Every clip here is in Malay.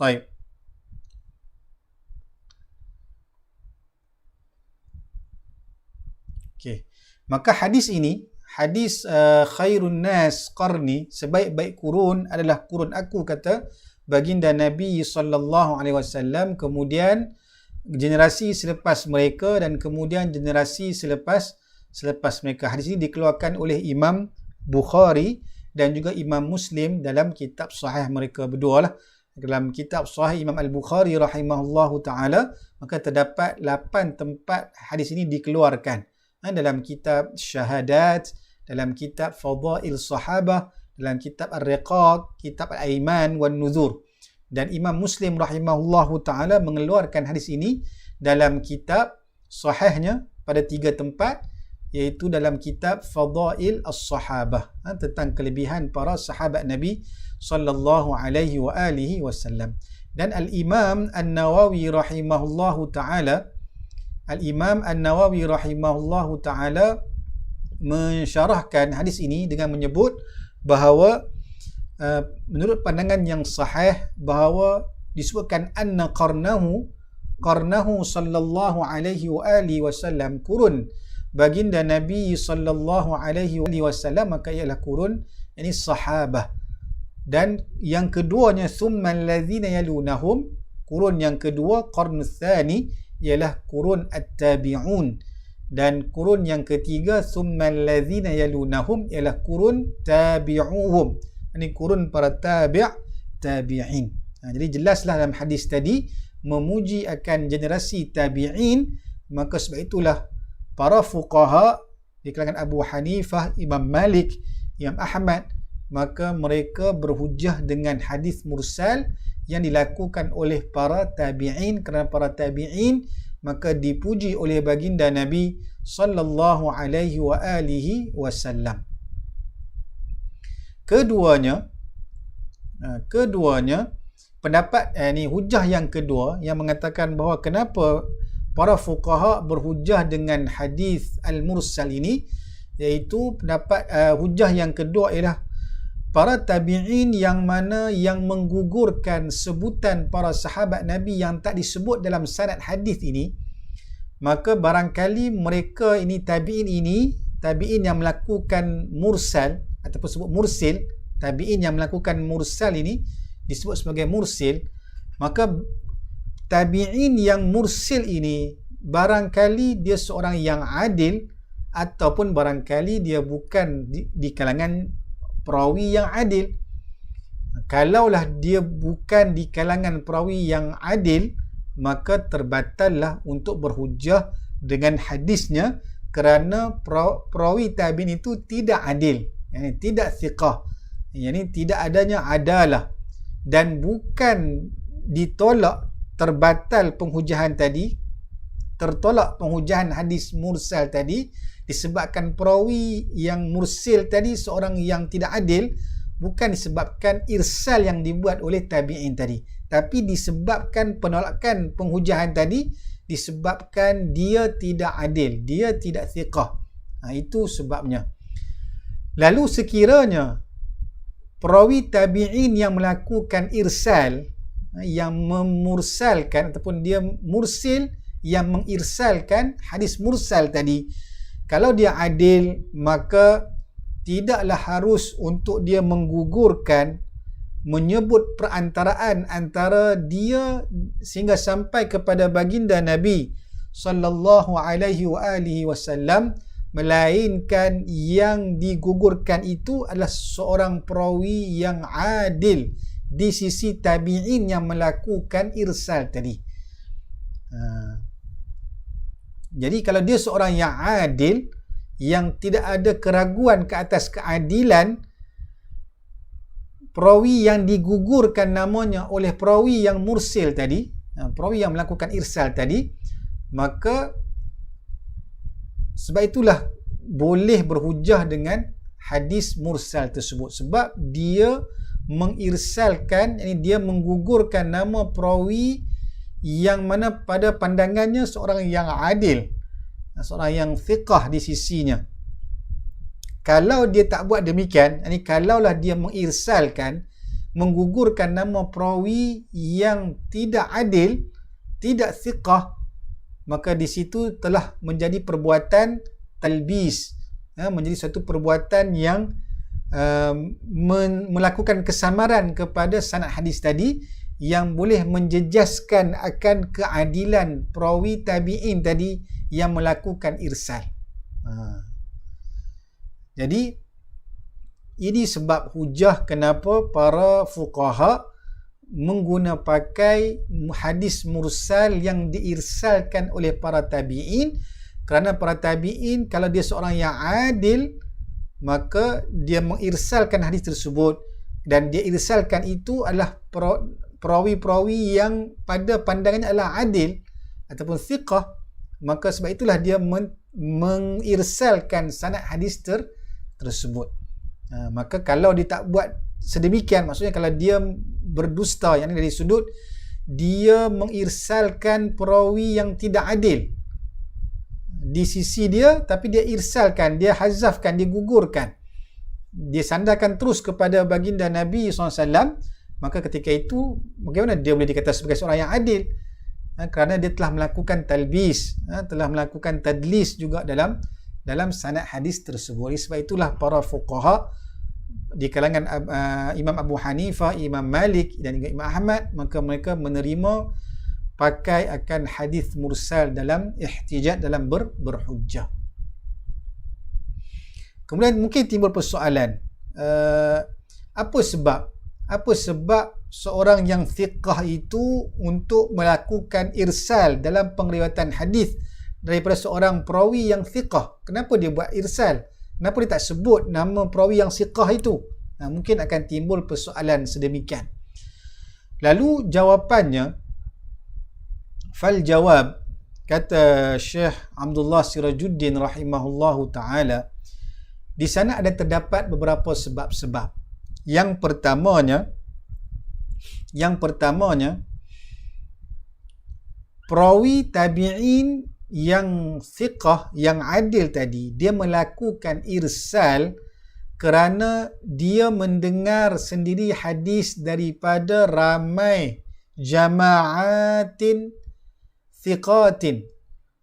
Baik. Okey. Maka hadis ini, hadis khairun nas qarni, sebaik-baik kurun adalah kurun aku, kata baginda Nabi SAW, kemudian generasi selepas mereka, dan kemudian generasi selepas mereka. Hadis ini dikeluarkan oleh Imam Bukhari dan juga Imam Muslim dalam kitab sahih mereka berdua lah. Dalam kitab sahih Imam Al-Bukhari rahimahullahu ta'ala, maka terdapat 8 tempat hadis ini dikeluarkan. Dalam kitab Syahadat, dalam kitab Fadail Sahabah, dalam kitab Ar-Riqaq, kitab Al-Aiman wan Nuzur. Dan Imam Muslim rahimahullahu ta'ala mengeluarkan hadis ini dalam kitab sahihnya pada 3 tempat, iaitu dalam kitab Fadail As-Sahabah, tentang kelebihan para sahabat Nabi sallallahu alaihi wa alihi wasallam. Dan Al-Imam An-Nawawi rahimahullahu ta'ala, Al-Imam An-Nawawi rahimahullahu ta'ala mensyarahkan hadis ini dengan menyebut bahawa menurut pandangan yang sahih, bahawa disebutkan anna qarnahu sallallahu alaihi wa alihi wasallam, kurun baginda Nabi sallallahu alaihi wasallam, maka ialah kurun ini sahabah. Dan yang keduanya thumma allazina yalunahum, kurun yang kedua qarnus tsani ialah kurun at-tabi'un, dan kurun yang ketiga thumma allazina yalunahum ialah kurun tabi'uhum, ini kurun para tabi'in. Jadi jelaslah dalam hadis tadi memuji akan generasi tabi'in, maka sebab itulah para fuqaha di kalangan Abu Hanifah, Imam Malik, Imam Ahmad, maka mereka berhujah dengan hadis mursal yang dilakukan oleh para tabi'in, kerana para tabi'in maka dipuji oleh baginda Nabi sallallahu alaihi wa alihi wasallam. Keduanya pendapat ni hujah yang kedua yang mengatakan bahawa kenapa para fuqaha berhujah dengan hadis al-mursal ini, iaitu pendapat hujah yang kedua ialah para tabi'in yang mana yang menggugurkan sebutan para sahabat Nabi yang tak disebut dalam sanad hadis ini, maka barangkali mereka ini tabi'in yang melakukan mursal ataupun sebut mursil, tabi'in yang melakukan mursal ini disebut sebagai mursil, maka tabi'in yang mursil ini barangkali dia seorang yang adil, ataupun barangkali dia bukan di kalangan perawi yang adil. Kalaulah dia bukan di kalangan perawi yang adil, maka terbatallah untuk berhujah dengan hadisnya, kerana perawi tabi'in itu tidak adil, tidak thiqah, tidak adanya adalah, dan bukan ditolak, terbatal penghujahan tadi, tertolak penghujahan hadis mursal tadi disebabkan perawi yang mursil tadi seorang yang tidak adil, bukan disebabkan irsal yang dibuat oleh tabi'in tadi, tapi disebabkan penolakan penghujahan tadi disebabkan dia tidak adil, dia tidak thiqah. Itu sebabnya. Lalu sekiranya perawi tabi'in yang melakukan irsal, yang memursalkan ataupun dia mursil yang mengirsalkan hadis mursal tadi, kalau dia adil, maka tidaklah harus untuk dia menggugurkan, menyebut perantaraan antara dia sehingga sampai kepada baginda Nabi sallallahu alaihi wa alihi wasallam, melainkan yang digugurkan itu adalah seorang perawi yang adil di sisi tabi'in yang melakukan irsal tadi. Jadi kalau dia seorang yang adil, yang tidak ada keraguan ke atas keadilan, perawi yang digugurkan namanya oleh perawi yang mursil tadi, perawi yang melakukan irsal tadi, maka sebab itulah boleh berhujah dengan hadis mursal tersebut, sebab dia mengirsalkan, dia menggugurkan nama perawi yang mana pada pandangannya seorang yang adil, seorang yang thiqah di sisinya. Kalau dia tak buat demikian, kalaulah dia mengirsalkan, menggugurkan nama perawi yang tidak adil, tidak thiqah, maka di situ telah menjadi perbuatan talbis, menjadi satu perbuatan yang melakukan kesamaran kepada sanad hadis tadi, yang boleh menjejaskan akan keadilan perawi tabi'in tadi yang melakukan irsal. Jadi ini sebab hujah kenapa para fuqaha pakai hadis mursal yang diirsalkan oleh para tabi'in, kerana para tabi'in kalau dia seorang yang adil, maka dia mengirsalkan hadis tersebut, dan dia irsalkan itu adalah perawi-perawi yang pada pandangannya adalah adil ataupun thiqah, maka sebab itulah dia mengirsalkan sanad hadis tersebut. Maka kalau dia tak buat sedemikian, maksudnya kalau dia berdusta, yang dari sudut dia mengirsalkan perawi yang tidak adil di sisi dia, tapi dia irsalkan, dia hazafkan, dia gugurkan, dia sandarkan terus kepada baginda Nabi SAW, maka ketika itu bagaimana dia boleh dikatakan sebagai seorang yang adil? Kerana dia telah melakukan talbis, telah melakukan tadlis juga dalam sanad hadis tersebut. Sebab itulah para fuqaha di kalangan Imam Abu Hanifah, Imam Malik dan juga Imam Ahmad, maka mereka menerima pakai akan hadis mursal dalam ihtijaj, dalam berhujjah. Kemudian mungkin timbul persoalan, apa sebab seorang yang thiqah itu untuk melakukan irsal dalam pengriwayatan hadis daripada seorang perawi yang thiqah? Kenapa dia buat irsal? Kenapa dia tak sebut nama perawi yang thiqah itu? Mungkin akan timbul persoalan sedemikian. Lalu jawapannya, fal jawab, kata Syekh Abdullah Sirajuddin rahimahullahu ta'ala, di sana ada terdapat beberapa sebab-sebab. Yang pertamanya, perawi tabi'in yang thiqah, yang adil tadi, dia melakukan irsal kerana dia mendengar sendiri hadis daripada ramai jama'atin thiqatin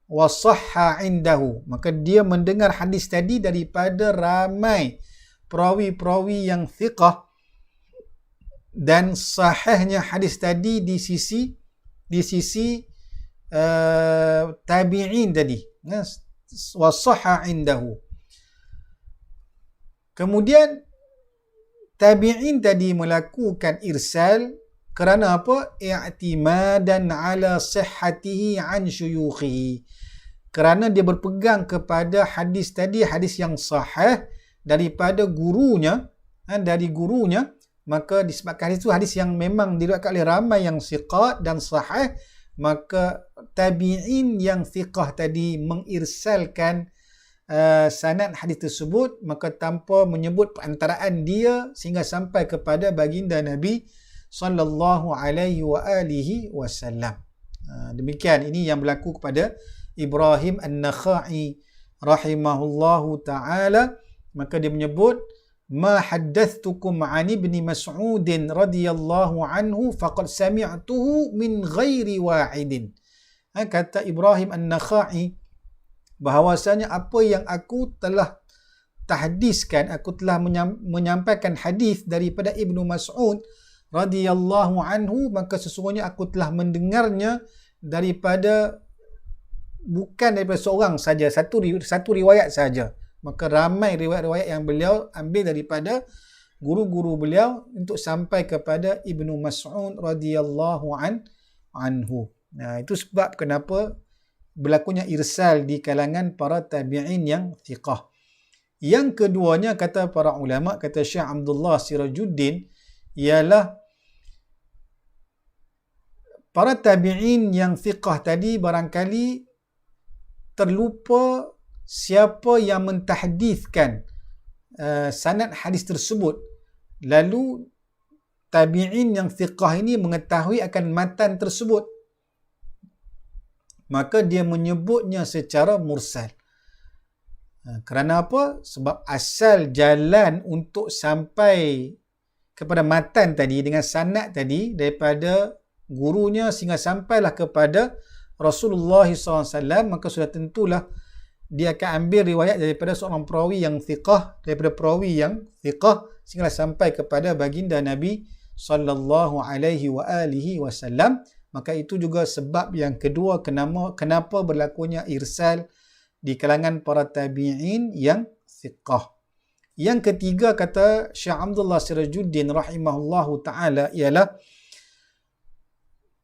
wa sahha indahu. Maka dia mendengar hadis tadi daripada ramai perawi-perawi yang thiqah, dan sahihnya hadis tadi di sisi tabi'in tadi, wa sahha indahu. Kemudian tabi'in tadi melakukan irsal kerana apa? I'timadan ala sihhatihi an syuyukhihi, kerana dia berpegang kepada hadis tadi, hadis yang sahih daripada gurunya, dari gurunya, maka disebabkan hadis itu hadis yang memang diriwayatkan oleh ramai yang thiqat dan sahih, maka tabi'in yang thiqah tadi mengirsalkan sanad hadis tersebut, maka tanpa menyebut perantaraan dia sehingga sampai kepada baginda Nabi sallallahu alaihi wa alihi wasallam. Demikian ini yang berlaku kepada Ibrahim An-Nakhai rahimahullahu taala. Maka dia menyebut, ma haddathtukum an ibni Mas'ud radhiyallahu anhu faqad sami'tuhu min ghairi wa'idin. Kata Ibrahim An-Nakhai, bahawasanya apa yang aku telah tahdiskan, aku telah menyampaikan hadis daripada Ibnu Mas'ud radhiyallahu anhu, maka sesungguhnya aku telah mendengarnya bukan daripada seorang saja, satu riwayat saja. Maka ramai riwayat-riwayat yang beliau ambil daripada guru-guru beliau untuk sampai kepada Ibnu Mas'ud radhiyallahu anhu. Itu sebab kenapa berlakunya irsal di kalangan para tabi'in yang thiqah. Yang keduanya, kata para ulama, kata Syekh Abdullah Sirajuddin, ialah para tabi'in yang thiqah tadi barangkali terlupa siapa yang mentahdithkan sanad hadis tersebut. Lalu tabi'in yang thiqah ini mengetahui akan matan tersebut, maka dia menyebutnya secara mursal. Kerana apa? Sebab asal jalan untuk sampai kepada matan tadi dengan sanad tadi daripada gurunya sehingga sampailah kepada Rasulullah SAW, maka sudah tentulah dia akan ambil riwayat daripada seorang perawi yang thiqah, daripada perawi yang thiqah sehingga sampai kepada baginda Nabi sallallahu alaihi wa alihi wasallam. Maka itu juga sebab yang kedua kenapa berlakunya irsal di kalangan para tabi'in yang thiqah. Yang ketiga, kata Syekh Abdullah Sirajuddin rahimahullahu ta'ala, ialah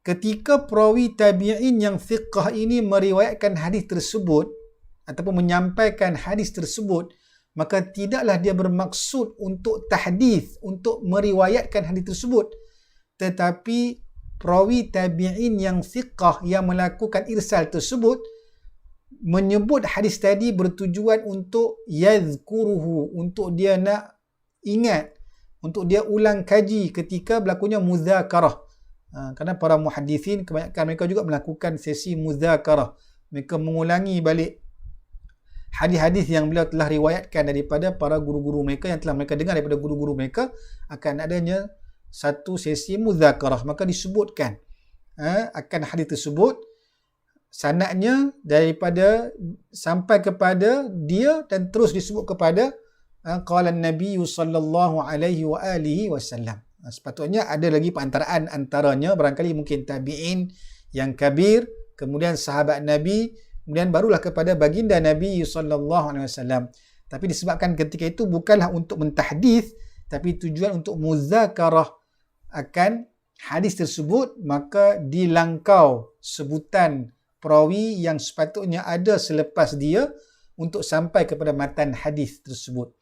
ketika perawi tabi'in yang thiqah ini meriwayatkan hadis tersebut ataupun menyampaikan hadis tersebut, maka tidaklah dia bermaksud untuk tahdis, untuk meriwayatkan hadis tersebut, tetapi perawi tabi'in yang thiqah yang melakukan irsal tersebut menyebut hadis tadi bertujuan untuk yadhkuruhu, untuk dia nak ingat, untuk dia ulang kaji ketika berlakunya muzakarah. Kerana para muhadithin kebanyakan mereka juga melakukan sesi muzakarah. Mereka mengulangi balik hadis-hadis yang beliau telah riwayatkan daripada para guru-guru mereka, yang telah mereka dengar daripada guru-guru mereka. Akan adanya satu sesi muzakarah, maka disebutkan akan hadis tersebut, sanadnya daripada sampai kepada dia, dan terus disebut kepada qala an-nabiy sallallahu alaihi wa alihi wasallam. Sepatutnya ada lagi perantaraan antaranya, barangkali mungkin tabi'in yang kabir, kemudian sahabat Nabi, kemudian barulah kepada baginda Nabi sallallahu alaihi wasallam. Tapi disebabkan ketika itu bukanlah untuk mentahdits, tapi tujuan untuk muzakarah akan hadis tersebut, maka dilangkau sebutan perawi yang sepatutnya ada selepas dia untuk sampai kepada matan hadis tersebut.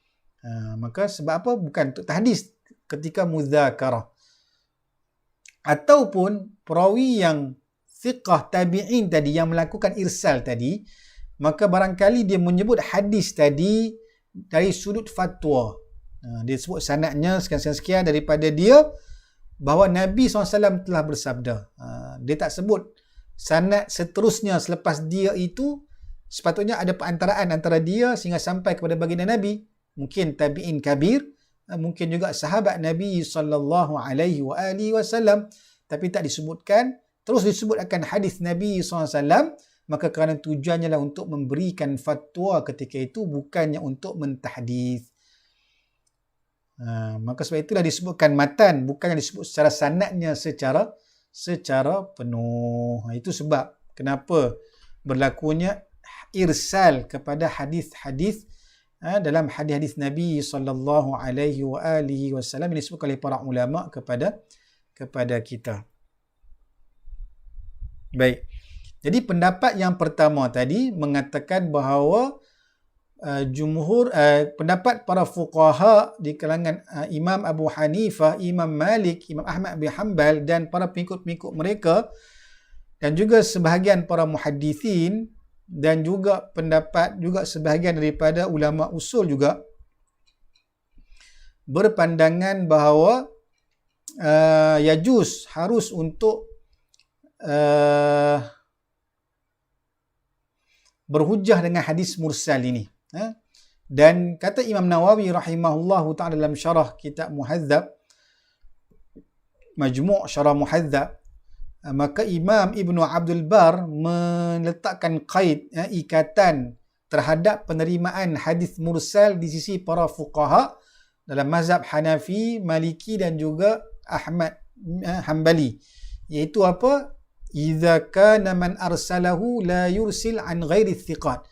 Maka sebab apa? Bukan untuk tahdits ketika muzakarah. Ataupun perawi yang thiqah tabi'in tadi yang melakukan irsal tadi, maka barangkali dia menyebut hadis tadi dari sudut fatwa. Dia sebut sanadnya sekian-sekian daripada dia, bahawa Nabi SAW telah bersabda. Dia tak sebut sanad seterusnya selepas dia itu, sepatutnya ada perantaraan antara dia sehingga sampai kepada baginda Nabi. Mungkin tabi'in kabir, mungkin juga sahabat Nabi sallallahu alaihi wa alihi wasallam, tapi tak disebutkan. Terus disebut akan hadis Nabi SAW, maka kerana tujuannya lah untuk memberikan fatwa ketika itu, bukannya untuk mentahdits. Maka sebab itulah disebutkan matan, bukannya disebut secara sanadnya secara penuh. Itu sebab kenapa berlakunya irsal kepada hadis-hadis dalam hadis-hadis Nabi sallallahu alaihi wa alihi wasallam ini disebut oleh para ulama kepada kita. Baik. Jadi pendapat yang pertama tadi mengatakan bahawa pendapat para fuqaha di kalangan Imam Abu Hanifah, Imam Malik, Imam Ahmad bin Hanbal dan para pengikut-pengikut mereka, dan juga sebahagian para muhaddithin, dan juga pendapat juga sebahagian daripada ulama usul juga berpandangan bahawa yajuz, harus untuk berhujjah dengan hadis mursal ini. Dan kata Imam Nawawi rahimahullahu ta'ala dalam syarah kitab Muhadzab, Majmu' Syarah Muhadzab, maka Imam Ibnu Abdul Bar meletakkan qaid, ikatan terhadap penerimaan hadis mursal di sisi para fuqaha dalam mazhab Hanafi, Maliki dan juga Ahmad Hanbali, iaitu apa? Idza kana man arsalahu la yursil an ghairi thiqat.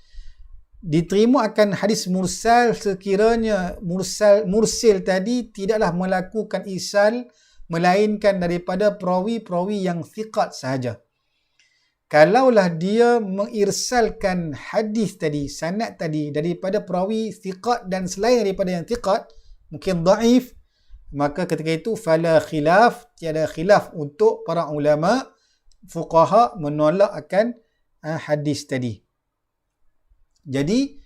Diterima akan hadis mursal sekiranya mursil tadi tidaklah melakukan irsal melainkan daripada perawi-perawi yang thiqat sahaja. Kalaulah dia mengirsalkan hadis tadi, sanad tadi daripada perawi thiqat dan selain daripada yang thiqat, mungkin dhaif, maka ketika itu fala khilaf, tiada khilaf untuk para ulama fuqaha menolak akan hadis tadi. Jadi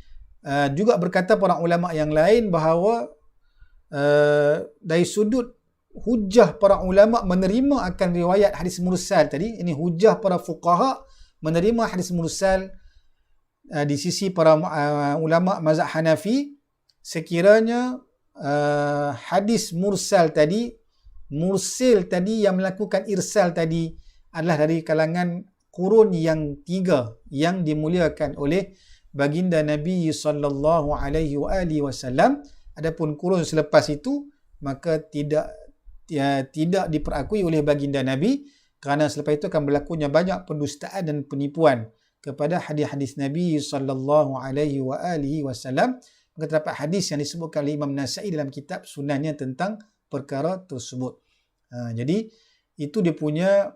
juga berkata para ulama yang lain bahawa dari sudut hujah para ulama menerima akan riwayat hadis mursal tadi, ini hujah para fuqaha menerima hadis mursal di sisi para ulama mazhab Hanafi, sekiranya hadis mursal tadi, mursil tadi yang melakukan irsal tadi adalah dari kalangan kurun yang 3 yang dimuliakan oleh baginda Nabi sallallahu alaihi wasallam. Adapun kurun selepas itu maka tidak diperakui oleh baginda Nabi, kerana selepas itu akan berlakunya banyak pendustaan dan penipuan kepada hadis-hadis Nabi sallallahu alaihi wasallam. Maka terdapat hadis yang disebutkan oleh Imam Nasa'i dalam kitab sunannya tentang perkara tersebut. Jadi itu dia punya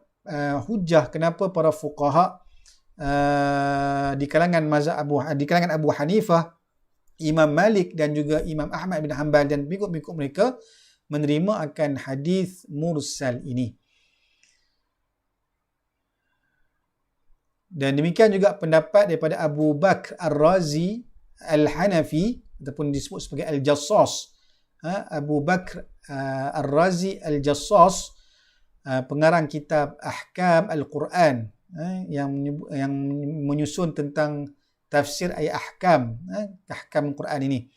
hujah kenapa para fuqaha di kalangan Abu Hanifah, Imam Malik dan juga Imam Ahmad bin Hanbal dan pengikut-pengikut mereka menerima akan hadis mursal ini. Dan demikian juga pendapat daripada Abu Bakr Ar-Razi Al-Hanafi ataupun disebut sebagai Al-Jassas. Abu Bakr Ar-Razi Al-Jassas, pengarang kitab Ahkam Al-Quran, yang menyusun tentang tafsir ayat ahkam, ahkam Al-Quran ini.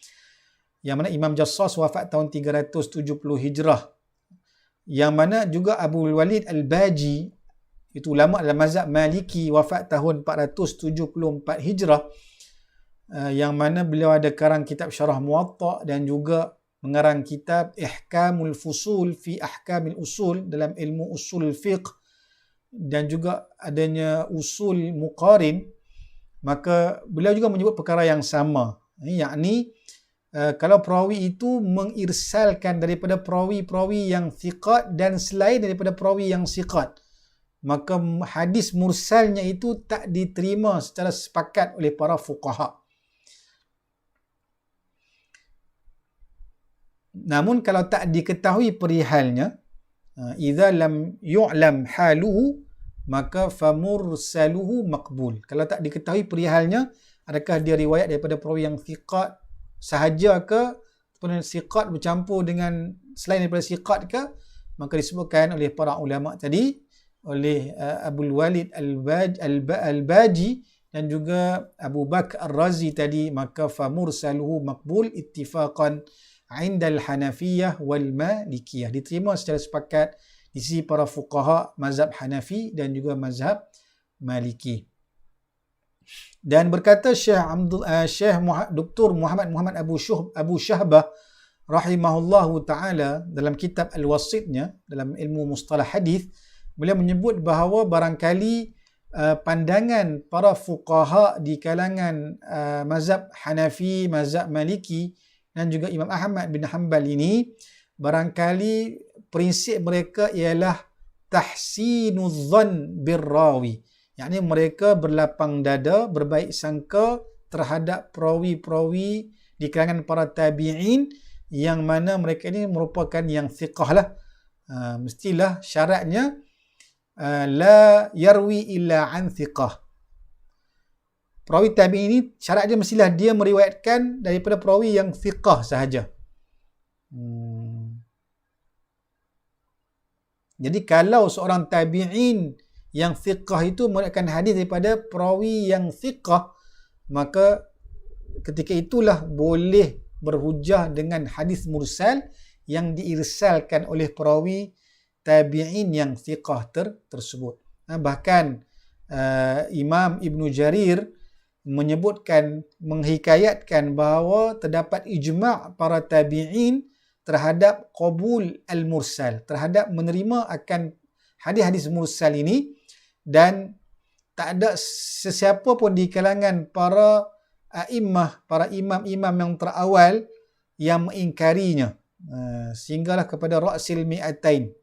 Yang mana Imam Jassas wafat tahun 370 Hijrah. Yang mana juga Abu Walid Al-Baji, itu ulama dalam mazhab Maliki, wafat tahun 474 Hijrah. Yang mana beliau ada karang kitab Syarah Muwatta dan juga mengarang kitab Ihkamul Fusul fi Ahkamil Usul dalam ilmu usul fiqh, dan juga adanya usul muqarin. Maka beliau juga menyebut perkara yang sama, yakni kalau perawi itu mengirsalkan daripada perawi-perawi yang thiqat dan selain daripada perawi yang thiqat, maka hadis mursalnya itu tak diterima secara sepakat oleh para fuqaha. Namun kalau tak diketahui perihalnya, idza lam yu'lam haluhu, maka famursaluhu maqbul. Kalau tak diketahui perihalnya, adakah dia riwayat daripada perawi yang thiqat sahaja ke, ataupun thiqat bercampur dengan selain daripada thiqat ke, maka disebutkan oleh para ulama tadi, oleh Abu Walid Al-Baji dan juga Abu Bakr Ar-Razi tadi, maka famursaluhu maqbul ittifaqan indal Hanafiyah wal Malikiyah, diterima secara sepakat di sisi para fuqaha mazhab Hanafi dan juga mazhab Maliki. Dan berkata Syekh Dr. Muhammad Abu Syahbah rahimahullahu taala dalam kitab Al-Wasitnya dalam ilmu mustalah hadis, beliau menyebut bahawa barangkali pandangan para fuqaha di kalangan mazhab Hanafi, mazhab Maliki dan juga Imam Ahmad bin Hanbal ini, barangkali prinsip mereka ialah tahsinuz zan birrawi, yakni mereka berlapang dada, berbaik sangka terhadap perawi-perawi di kalangan para tabi'in yang mana mereka ini merupakan yang thiqah lah. Mestilah syaratnya la yarwi illa an thiqah. Perawi tabi'in ini syarat dia mestilah dia meriwayatkan daripada perawi yang thiqah sahaja. Jadi kalau seorang tabi'in yang thiqah itu meriwayatkan hadis daripada perawi yang thiqah, maka ketika itulah boleh berhujah dengan hadis mursal yang diirsalkan oleh perawi tabi'in yang thiqah tersebut. Bahkan Imam Ibn Jarir menghikayatkan bahawa terdapat ijma' para tabi'in terhadap qabul al-mursal, terhadap menerima akan hadis-hadis mursal ini, dan tak ada sesiapa pun di kalangan para a'immah, para imam-imam yang terawal yang mengingkarinya, sehinggalah kepada Ra'sil Mi'atain,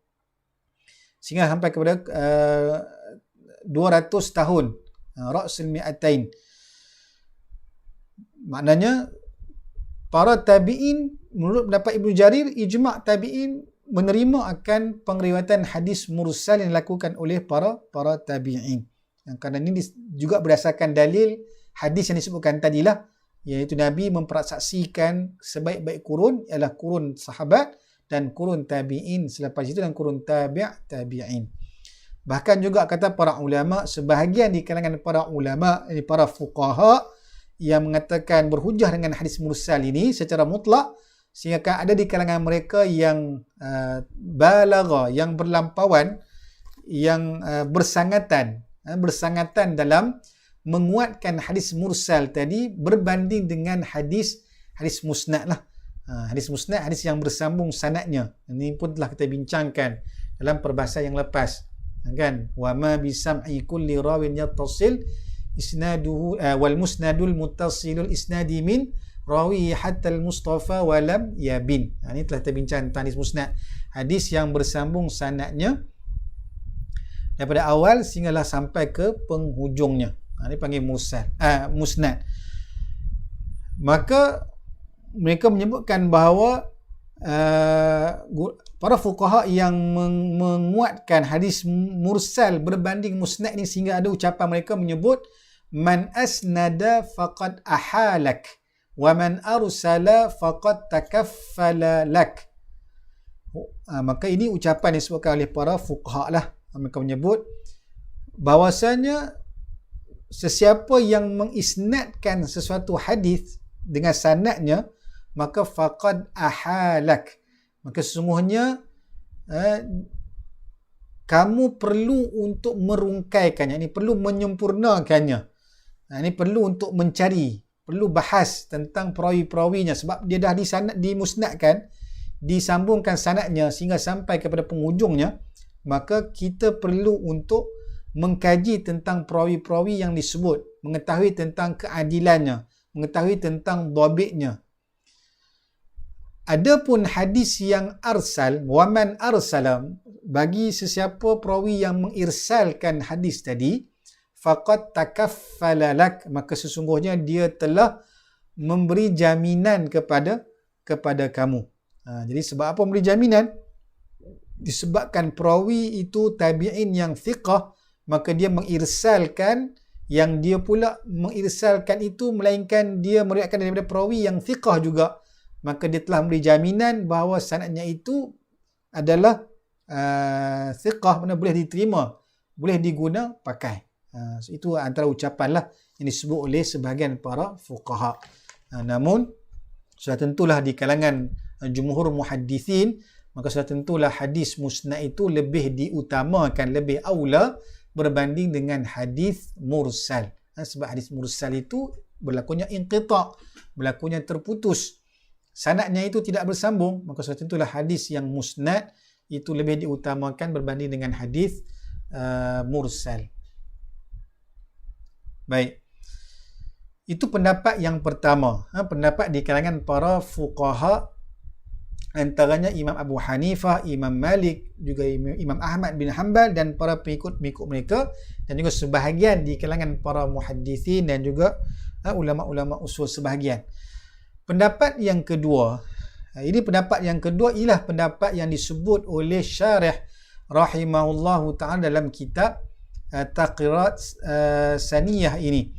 sehingga sampai kepada 200 tahun, Ra'sil Mi'atain. Maknanya para tabi'in, menurut pendapat Ibnu Jarir, ijma' tabi'in menerima akan pengriwayatan hadis mursal yang dilakukan oleh para tabi'in. Kerana ini juga berdasarkan dalil hadis yang disebutkan tadilah, iaitu Nabi mempersaksikan sebaik-baik kurun ialah kurun sahabat dan kurun tabi'in selepas itu dan kurun tabi'in. Bahkan juga kata para ulama, sebahagian di kalangan para ulama, para fuqaha, yang mengatakan berhujah dengan hadis mursal ini secara mutlak, sehingga akan ada di kalangan mereka yang balagha, yang berlampauan, yang bersangatan dalam menguatkan hadis mursal tadi berbanding dengan hadis musnad lah. Hadis musnad, hadis yang bersambung sanadnya. Ini pun telah kita bincangkan dalam perbahasan yang lepas, kan? Wa ma bi sam'i kulli rawin yattasil isnaduhu wal musnadul muttasilul isnadi min rawi hatta al mustafa wa lam yabin. Ini telah kita bincang tentang hadis musnad, hadis yang bersambung sanadnya daripada awal sehinggalah sampai ke penghujungnya. Ini panggil musnad. Maka mereka menyebutkan bahawa para fuqaha yang menguatkan hadis mursal berbanding musnad ni, sehingga ada ucapan mereka menyebut man asnada faqad ahalak wa man arsala faqad takaffala lak. Maka ini ucapan yang disebutkan oleh para fuqaha lah. Mereka menyebut bahawasanya sesiapa yang mengisnadkan sesuatu hadis dengan sanadnya, maka faqad ahalak, maka sesungguhnya kamu perlu untuk merungkaikannya, ini perlu menyempurnakannya. Ini perlu untuk mencari, perlu bahas tentang perawi-perawinya, sebab dia dah dimusnadkan, disambungkan sanadnya sehingga sampai kepada penghujungnya. Maka kita perlu untuk mengkaji tentang perawi-perawi yang disebut, mengetahui tentang keadilannya, mengetahui tentang dhabitnya. Adapun hadis yang arsal, waman arsalam, bagi sesiapa perawi yang mengirsalkan hadis tadi, faqad takaffala lak, maka sesungguhnya dia telah memberi jaminan kepada kamu. Jadi sebab apa memberi jaminan? Disebabkan perawi itu tabi'in yang thiqah, maka dia mengirsalkan, yang dia pula mengirsalkan itu melainkan dia meriwayatkan daripada perawi yang thiqah juga, maka dia telah memberi jaminan bahawa sanadnya itu adalah thiqah, mana boleh diterima, boleh diguna pakai. Itu antara ucapan lah yang disebut oleh sebahagian para fuqaha. Namun sudah tentulah di kalangan jumhur muhaddithin, maka sudah tentulah hadis musnad itu lebih diutamakan, lebih aula berbanding dengan hadis mursal. Sebab hadis mursal itu berlakunya inqita', berlakunya terputus, sanadnya itu tidak bersambung, maka sudah tentulah hadis yang musnad itu lebih diutamakan berbanding dengan hadis mursal. Baik. Itu pendapat yang pertama, pendapat di kalangan para fuqaha, antaranya Imam Abu Hanifah, Imam Malik, juga Imam Ahmad bin Hanbal dan para pengikut-pengikut mereka, dan juga sebahagian di kalangan para muhaddithin dan juga ulama-ulama usul sebahagian. Pendapat yang kedua, ini pendapat yang kedua ialah pendapat yang disebut oleh syarih rahimahullahu ta'ala dalam kitab Taqirat Saniyah ini.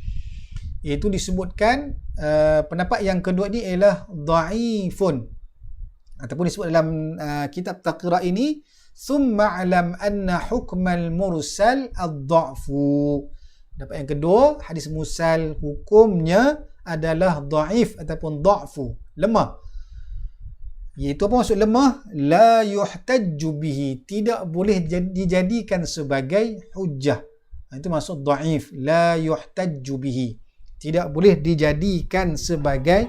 Itu disebutkan pendapat yang kedua ini ialah dhaifun, ataupun disebut dalam kitab Taqirat ini, thumma alam anna hukmal mursal ad-dha'fu. Pendapat yang kedua, hadis mursal hukumnya adalah dhaif ataupun dha'fu, lemah. Iaitu apa maksud lemah? La yuhtajju bihi, tidak boleh dijadikan sebagai hujjah. Itu maksud dhaif, la yuhtajju bihi, tidak boleh dijadikan sebagai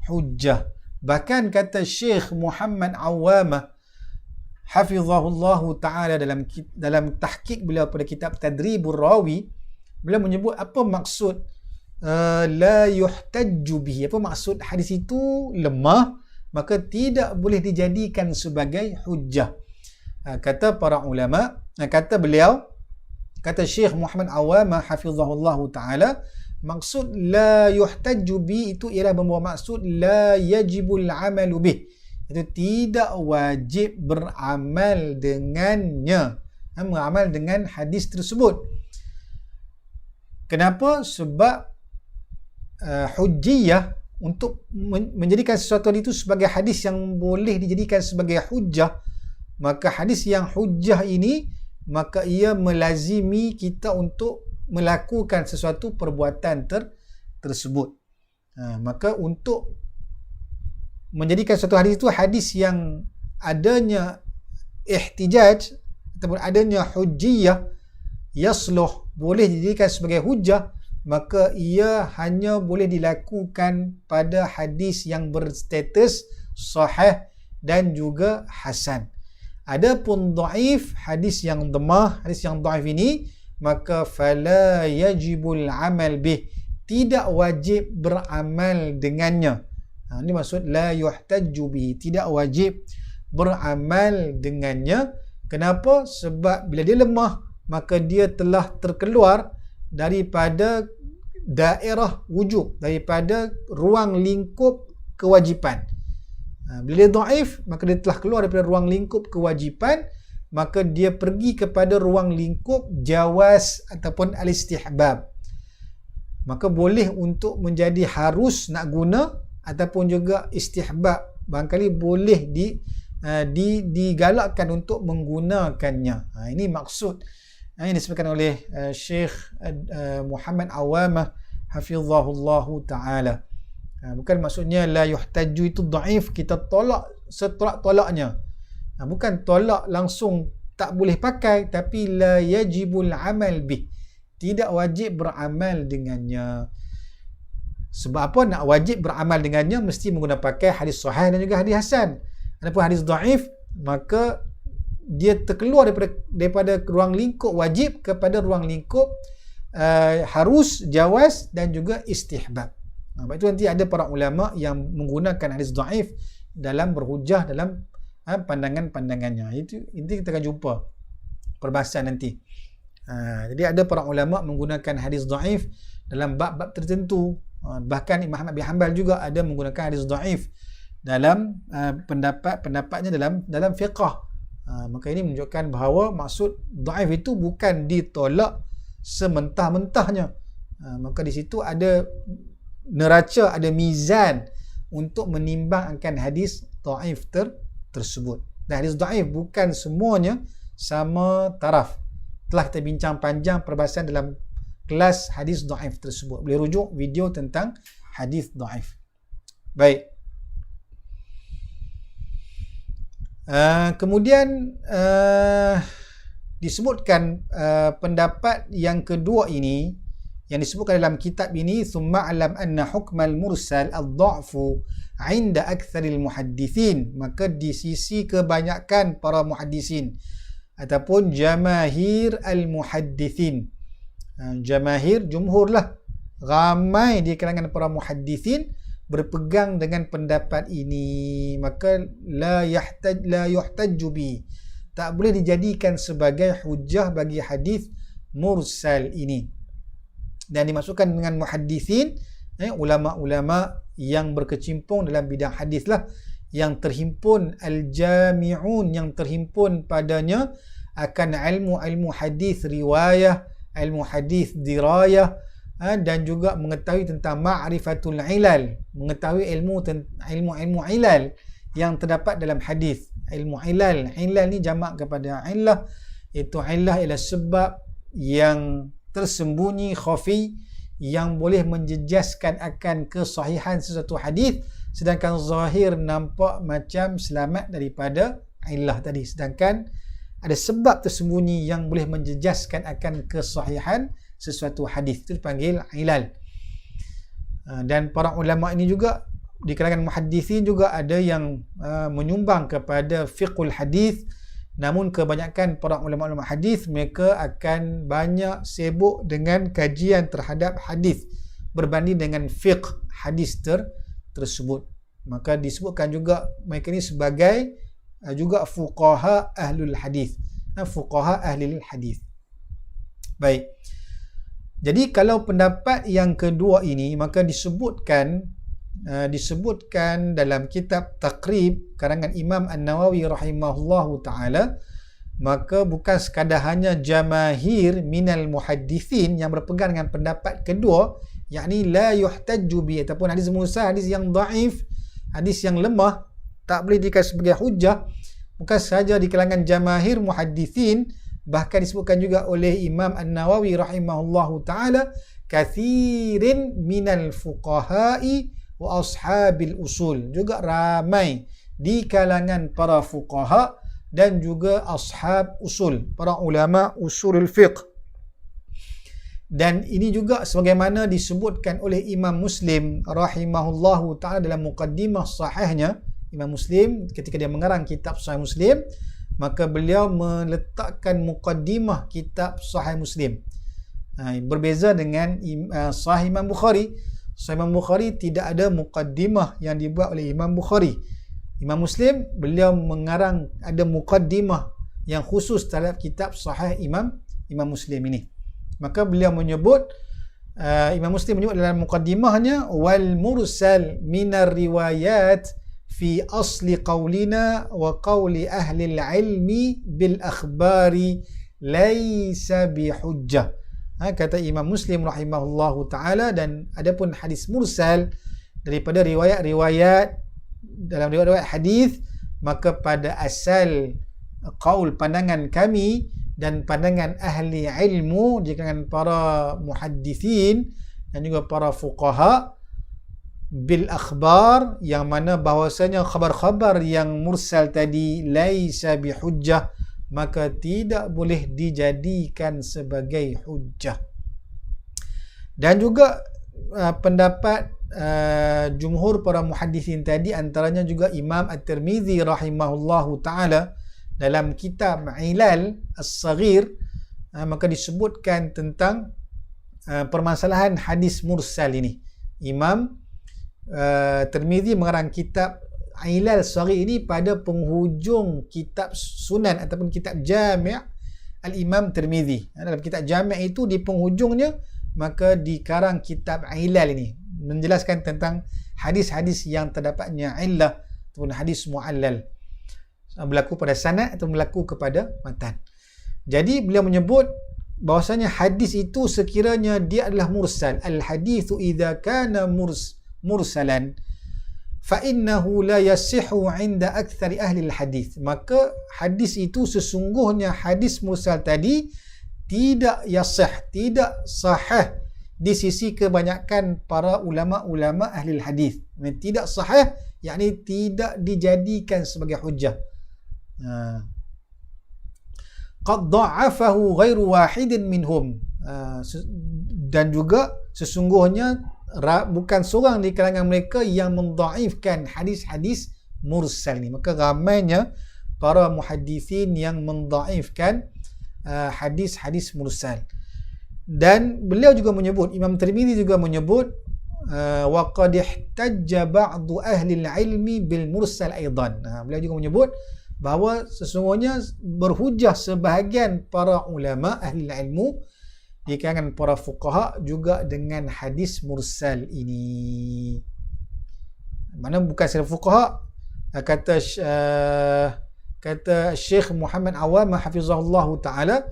hujjah. Bahkan kata Syekh Muhammad Awamah hafizahullahu ta'ala dalam tahqiq beliau pada kitab Tadribur Rawi, beliau menyebut apa maksud la yuhtajju bihi, apa maksud hadis itu lemah, maka tidak boleh dijadikan sebagai hujjah. Kata para ulama, kata beliau, kata Syekh Muhammad Awamah hafizahullahu ta'ala, maksud la yuhtajju bi itu ialah membawa maksud la yajibul amalu bih, itu tidak wajib beramal dengannya, beramal dengan hadis tersebut. Kenapa? Sebab hujjiyah, untuk menjadikan sesuatu itu sebagai hadis yang boleh dijadikan sebagai hujjah, maka hadis yang hujjah ini, maka ia melazimi kita untuk melakukan sesuatu perbuatan tersebut. Maka untuk menjadikan satu hadis itu hadis yang adanya ihtijaj ataupun adanya hujjiyah, yasluh, boleh dijadikan sebagai hujjah, maka ia hanya boleh dilakukan pada hadis yang berstatus sahih dan juga hasan. Adapun dhaif, hadis yang lemah, hadis yang dhaif ini, maka fala yajibul amal bih, tidak wajib beramal dengannya. Ini maksud la yuhtajju bihi, tidak wajib beramal dengannya. Kenapa? Sebab bila dia lemah, maka dia telah terkeluar daripada daerah wujub, daripada ruang lingkup kewajipan. Bila dia dhaif, maka dia telah keluar daripada ruang lingkup kewajipan, maka dia pergi kepada ruang lingkup jawaz ataupun al-istihbab. Maka boleh untuk menjadi harus nak guna ataupun juga istihbab. Barangkali boleh digalakkan untuk menggunakannya. Ini maksud yang disebutkan oleh Syekh Muhammad Awamah hafizahullahu ta'ala. Bukan maksudnya la yuhtajju itu dhaif, kita tolak setolak-tolaknya. Bukan tolak langsung tak boleh pakai, tapi la yajibul amal bih, tidak wajib beramal dengannya. Sebab apa nak wajib beramal dengannya? Mesti menggunakan pakai hadis sahih dan juga hadis hasan. Adapun hadis dhaif, maka dia terkeluar daripada ruang lingkup wajib kepada ruang lingkup harus, jawaz dan juga istihbab. Sebab itu nanti ada para ulama yang menggunakan hadis dhaif dalam berhujah dalam pandangan-pandangannya. Itu kita akan jumpa perbahasan nanti. Jadi ada para ulama menggunakan hadis dhaif dalam bab-bab tertentu. Bahkan Imam Ahmad bin Hanbal juga ada menggunakan hadis dhaif dalam pendapat-pendapatnya dalam fiqh. Maka ini menunjukkan bahawa maksud dhaif itu bukan ditolak sementah-mentahnya. Maka di situ ada neraca, ada mizan untuk menimbangkan hadis dhaif tersebut. Dan hadis dhaif bukan semuanya sama taraf. Telah kita bincang panjang perbahasan dalam kelas hadis dhaif tersebut. Boleh rujuk video tentang hadis dhaif. Baik. Kemudian disebutkan pendapat yang kedua ini yang disebutkan dalam kitab ini, thumma alam anna hukmal mursal ad-dha'fu 'inda aktsaril muhaddithin, maka di sisi kebanyakan para muhaddisin ataupun jamahir al-muhaddithin. Jamahir, jumhurlah, ramai di kalangan para muhaddithin berpegang dengan pendapat ini, maka la yuhtajju bi, tak boleh dijadikan sebagai hujjah bagi hadis mursal ini. Dan dimasukkan dengan muhaddithin, ulama-ulama yang berkecimpung dalam bidang hadis lah, yang terhimpun al-jami'un, yang terhimpun padanya akan ilmu-ilmu hadis riwayah, ilmu hadis dirayah, dan juga mengetahui tentang ma'rifatul ilal, mengetahui ilmu ilal yang terdapat dalam hadis. Ilmu ilal ni jamak kepada illah, iaitu illah ialah sebab yang tersembunyi, khafi, yang boleh menjejaskan akan kesahihan sesuatu hadis, sedangkan zahir nampak macam selamat daripada illah tadi, sedangkan ada sebab tersembunyi yang boleh menjejaskan akan kesahihan sesuatu hadis, itu dipanggil ilal. Dan para ulama ini juga di kalangan muhaddithin juga ada yang menyumbang kepada fiqhul hadis, namun kebanyakan para ulama-ulama hadis mereka akan banyak sibuk dengan kajian terhadap hadis berbanding dengan fiqh hadis tersebut. Maka disebutkan juga mereka ini sebagai juga fuqaha ahlul hadis, fuqaha ahlul hadis. Baik. Jadi kalau pendapat yang kedua ini, maka disebutkan dalam kitab Taqrib karangan Imam An-Nawawi rahimahullahu ta'ala, maka bukan sekadar hanya jamahir minal muhaddithin yang berpegang dengan pendapat kedua, yakni la yuhtajju bi, ataupun hadis mursal, hadis yang dhaif, hadis yang lemah, tak boleh dikatakan sebagai hujjah. Bukan sahaja di kalangan jamahir muhaddithin, bahkan disebutkan juga oleh Imam An-Nawawi rahimahullahu ta'ala, kathirin minal fuqaha'i wa ashabil usul, juga ramai di kalangan para fuqaha dan juga ashab usul, para ulama usulul fiqh. Dan ini juga sebagaimana disebutkan oleh Imam Muslim rahimahullahu ta'ala dalam muqaddimah sahihnya. Imam Muslim ketika dia mengarang kitab Sahih Muslim, maka beliau meletakkan muqaddimah kitab Sahih Muslim. Berbeza dengan Sahih Imam Bukhari. Sahih Imam Bukhari tidak ada muqaddimah yang dibuat oleh Imam Bukhari. Imam Muslim, beliau mengarang ada muqaddimah yang khusus terhadap kitab Sahih Imam Muslim ini. Maka beliau menyebut, Imam Muslim menyebut dalam muqaddimahnya, wal mursal minar riwayat fi asli qawlina wa qawli ahli ilmi bil akhbari laysa bihujjah. Kata Imam Muslim rahimahullahu ta'ala, dan adapun hadis mursal daripada riwayat-riwayat dalam riwayat hadis, maka pada asal qaul pandangan kami dan pandangan ahli ilmu di kalangan para muhaddithin dan juga para fuqaha bil akhbar, yang mana bahawasanya khabar-khabar yang mursal tadi laisa bihujjah, maka tidak boleh dijadikan sebagai hujjah. Dan juga pendapat jumhur para muhaddithin tadi, antaranya juga Imam At-Tirmizi rahimahullahu ta'ala dalam kitab Ilal As-Saghir, maka disebutkan tentang permasalahan hadis mursal ini. Imam Tirmizi mengarang kitab Ilal As-Saghir ini pada penghujung kitab Sunan ataupun kitab Jami' Al-Imam Tirmizi. Dalam kitab Jami' itu di penghujungnya maka dikarang kitab Ilal ini, menjelaskan tentang hadis-hadis yang terdapatnya illah ataupun hadis mu'allal, berlaku pada sanad atau berlaku kepada matan. Jadi beliau menyebut bahwasanya hadis itu sekiranya dia adalah mursal, al hadithu idza kana mursalan fa innahu la yasihhu 'inda aktsari ahli al hadis, maka hadis itu sesungguhnya hadis mursal tadi tidak yasih, tidak sahih di sisi kebanyakan para ulama-ulama ahli hadis. Tidak sahih, yakni tidak dijadikan sebagai hujjah. Qad dha'afahu ghairu wahidin minhum, dan juga sesungguhnya bukan seorang di kalangan mereka yang mendhaifkan hadis-hadis mursal ni. Maka ramainya para muhaddithin yang mendhaifkan hadis-hadis mursal. Dan beliau juga menyebut, Imam Tirmizi juga menyebut, wa qad ihtajja ba'du ahli al-ilmi bil mursal aidan. Beliau juga menyebut bahawa sesungguhnya berhujjah sebahagian para ulama ahli ilmu di kalangan para fuqaha juga dengan hadis mursal ini. Mana bukan sahaja fuqaha, kata Syekh Muhammad Awam hafizahullah ta'ala,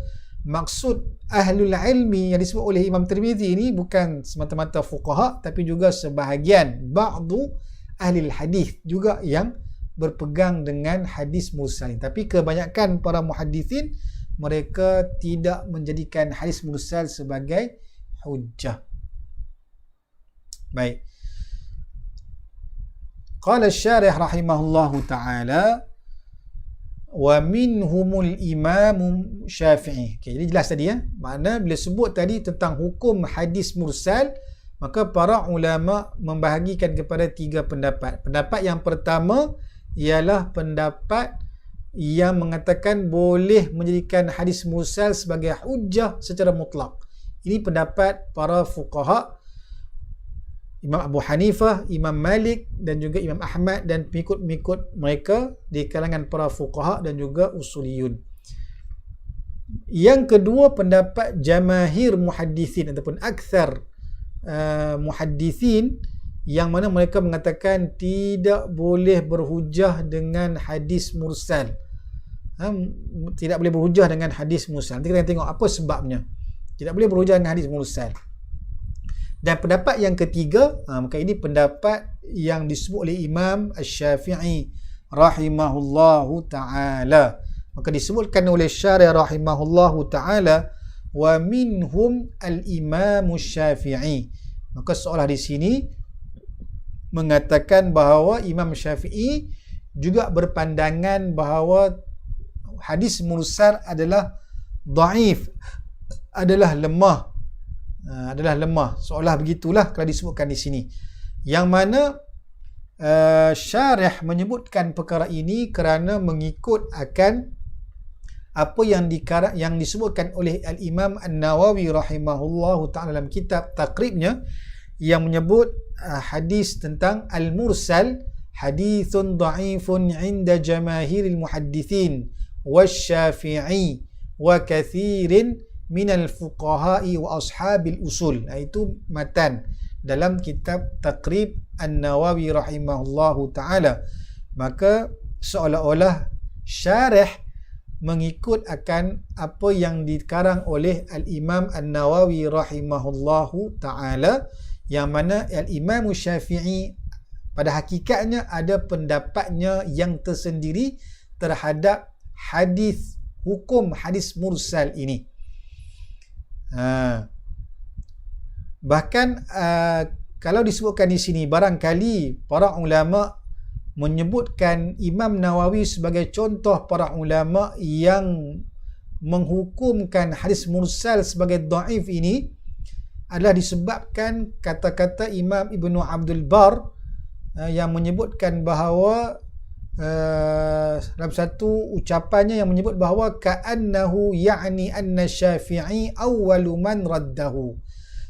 maksud ahlul ilmi yang disebut oleh Imam Tirmizi ini bukan semata-mata fuqaha, tapi juga sebahagian ba'du ahli hadis juga yang berpegang dengan hadis mursal. Tapi kebanyakan para muhaddithin mereka tidak menjadikan hadis mursal sebagai hujjah. Baik. Qala asy-syarih rahimahullahu ta'ala wa minhumul imam Syafi'i. Okay, jadi jelas tadi ya. Makna bila sebut tadi tentang hukum hadis mursal, maka para ulama membahagikan kepada 3 pendapat. Pendapat yang pertama ialah pendapat yang mengatakan boleh menjadikan hadis mursal sebagai hujjah secara mutlak. Ini pendapat para fuqaha, Imam Abu Hanifah, Imam Malik dan juga Imam Ahmad dan pengikut-pengikut mereka di kalangan para fuqaha dan juga usuliyun. Yang kedua, pendapat jamahir muhaddithin ataupun akthar muhaddithin, yang mana mereka mengatakan tidak boleh berhujjah dengan hadis mursal. Tidak boleh berhujjah dengan hadis mursal. Nanti kita tengok apa sebabnya. Tidak boleh berhujjah dengan hadis mursal. Dan pendapat yang ketiga, maka ini pendapat yang disebut oleh Imam Asy-Syafi'i rahimahullahu ta'ala. Maka disebutkan oleh Syarih rahimahullahu ta'ala, wa minhum al-Imam Asy-Syafi'i. Maka seolah di sini mengatakan bahawa Imam Syafi'i juga berpandangan bahawa hadis mursal adalah dhaif, adalah lemah, seolah begitulah kalau disebutkan di sini, yang mana syarih menyebutkan perkara ini kerana mengikut akan apa yang disebutkan oleh Al-Imam An-Nawawi rahimahullahu ta'ala dalam kitab Taqribnya, yang menyebut hadis tentang Al-Mursal hadithun dha'ifun 'inda jamaahiril muhaddithin wasyafi'i wa kathirin minal fuqaha'i wa ashabil usul. Itu matan dalam kitab Taqrib An-Nawawi rahimahullahu ta'ala. Maka seolah-olah syarih mengikut akan apa yang dikarang oleh Al-Imam An-Nawawi rahimahullahu ta'ala, yang mana Al-Imam Syafi'i pada hakikatnya ada pendapatnya yang tersendiri terhadap hukum hadis mursal ini. Bahkan kalau disebutkan di sini, barangkali para ulama menyebutkan Imam Nawawi sebagai contoh para ulama yang menghukumkan hadis mursal sebagai dhaif ini adalah disebabkan kata-kata Imam Ibnu Abdul Bar yang menyebutkan bahawa dalam satu ucapannya yang menyebut bahawa ka'annahu ya'ni anna Syafi'i awwalu man raddahu,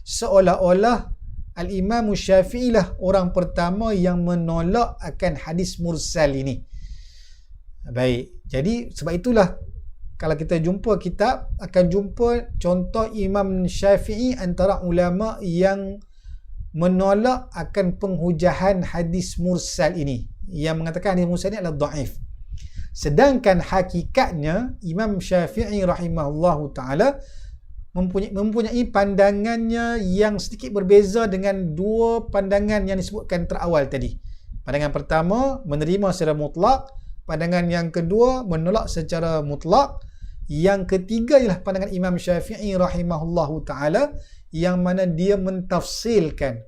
seolah-olah Al-Imam Syafi'i lah orang pertama yang menolak akan hadis mursal ini. Baik, jadi sebab itulah kalau kita jumpa kitab, akan jumpa contoh Imam Syafi'i antara ulama yang menolak akan penghujahan hadis mursal ini, yang mengatakan hadis mursal ini adalah dhaif. Sedangkan hakikatnya Imam Syafi'i rahimahullahu ta'ala mempunyai pandangannya yang sedikit berbeza dengan dua pandangan yang disebutkan terawal tadi. Pandangan pertama menerima secara mutlak, pandangan yang kedua menolak secara mutlak, yang ketiga ialah pandangan Imam Syafi'i rahimahullahu ta'ala yang mana dia mentafsilkan.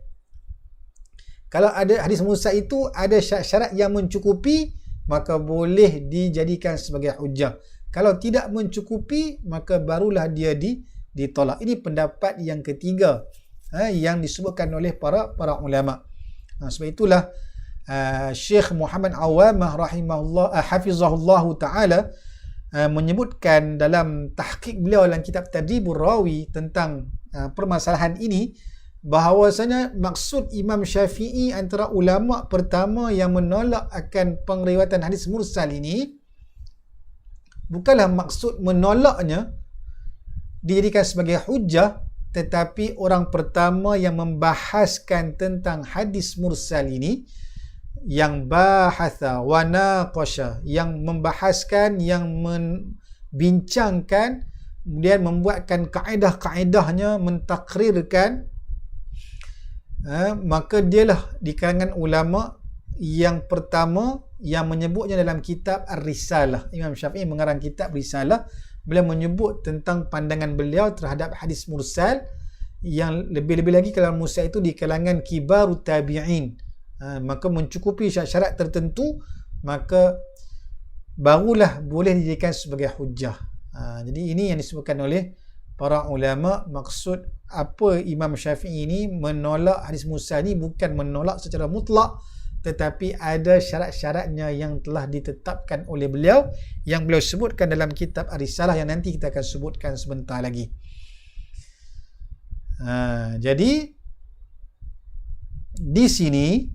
Kalau ada hadis mursal itu ada syarat yang mencukupi, maka boleh dijadikan sebagai hujjah. Kalau tidak mencukupi, maka barulah dia ditolak. Ini pendapat yang ketiga yang disebutkan oleh para ulama. Sebab itulah Syekh Muhammad Awamah rahimahullah hafizahullahu taala menyebutkan dalam tahqiq beliau dalam kitab Tadribur Rawi tentang permasalahan ini, bahawasanya maksud Imam Syafi'i antara ulama pertama yang menolak akan pengriwayatan hadis mursal ini bukanlah maksud menolaknya dijadikan sebagai hujjah, tetapi orang pertama yang membahaskan tentang hadis mursal ini, yang bahatha wa naqasha, yang membahaskan, yang membincangkan, kemudian membuatkan kaedah-kaedahnya, mentakrirkan, maka dialah di kalangan ulama yang pertama yang menyebutnya dalam kitab Ar-Risalah. Imam Syafi'i mengarang kitab Risalah. Beliau menyebut tentang pandangan beliau terhadap hadis mursal, yang lebih-lebih lagi kalau mursal itu di kalangan kibarut tabi'in, maka mencukupi syarat tertentu, maka barulah boleh dijadikan sebagai hujjah. Jadi ini yang disebutkan oleh para ulama. Maksud apa Imam Syafi'i ini menolak hadis mursal ini bukan menolak secara mutlak, tetapi ada syarat-syaratnya yang telah ditetapkan oleh beliau, yang beliau sebutkan dalam kitab Ar-Risalah yang nanti kita akan sebutkan sebentar lagi. Jadi di sini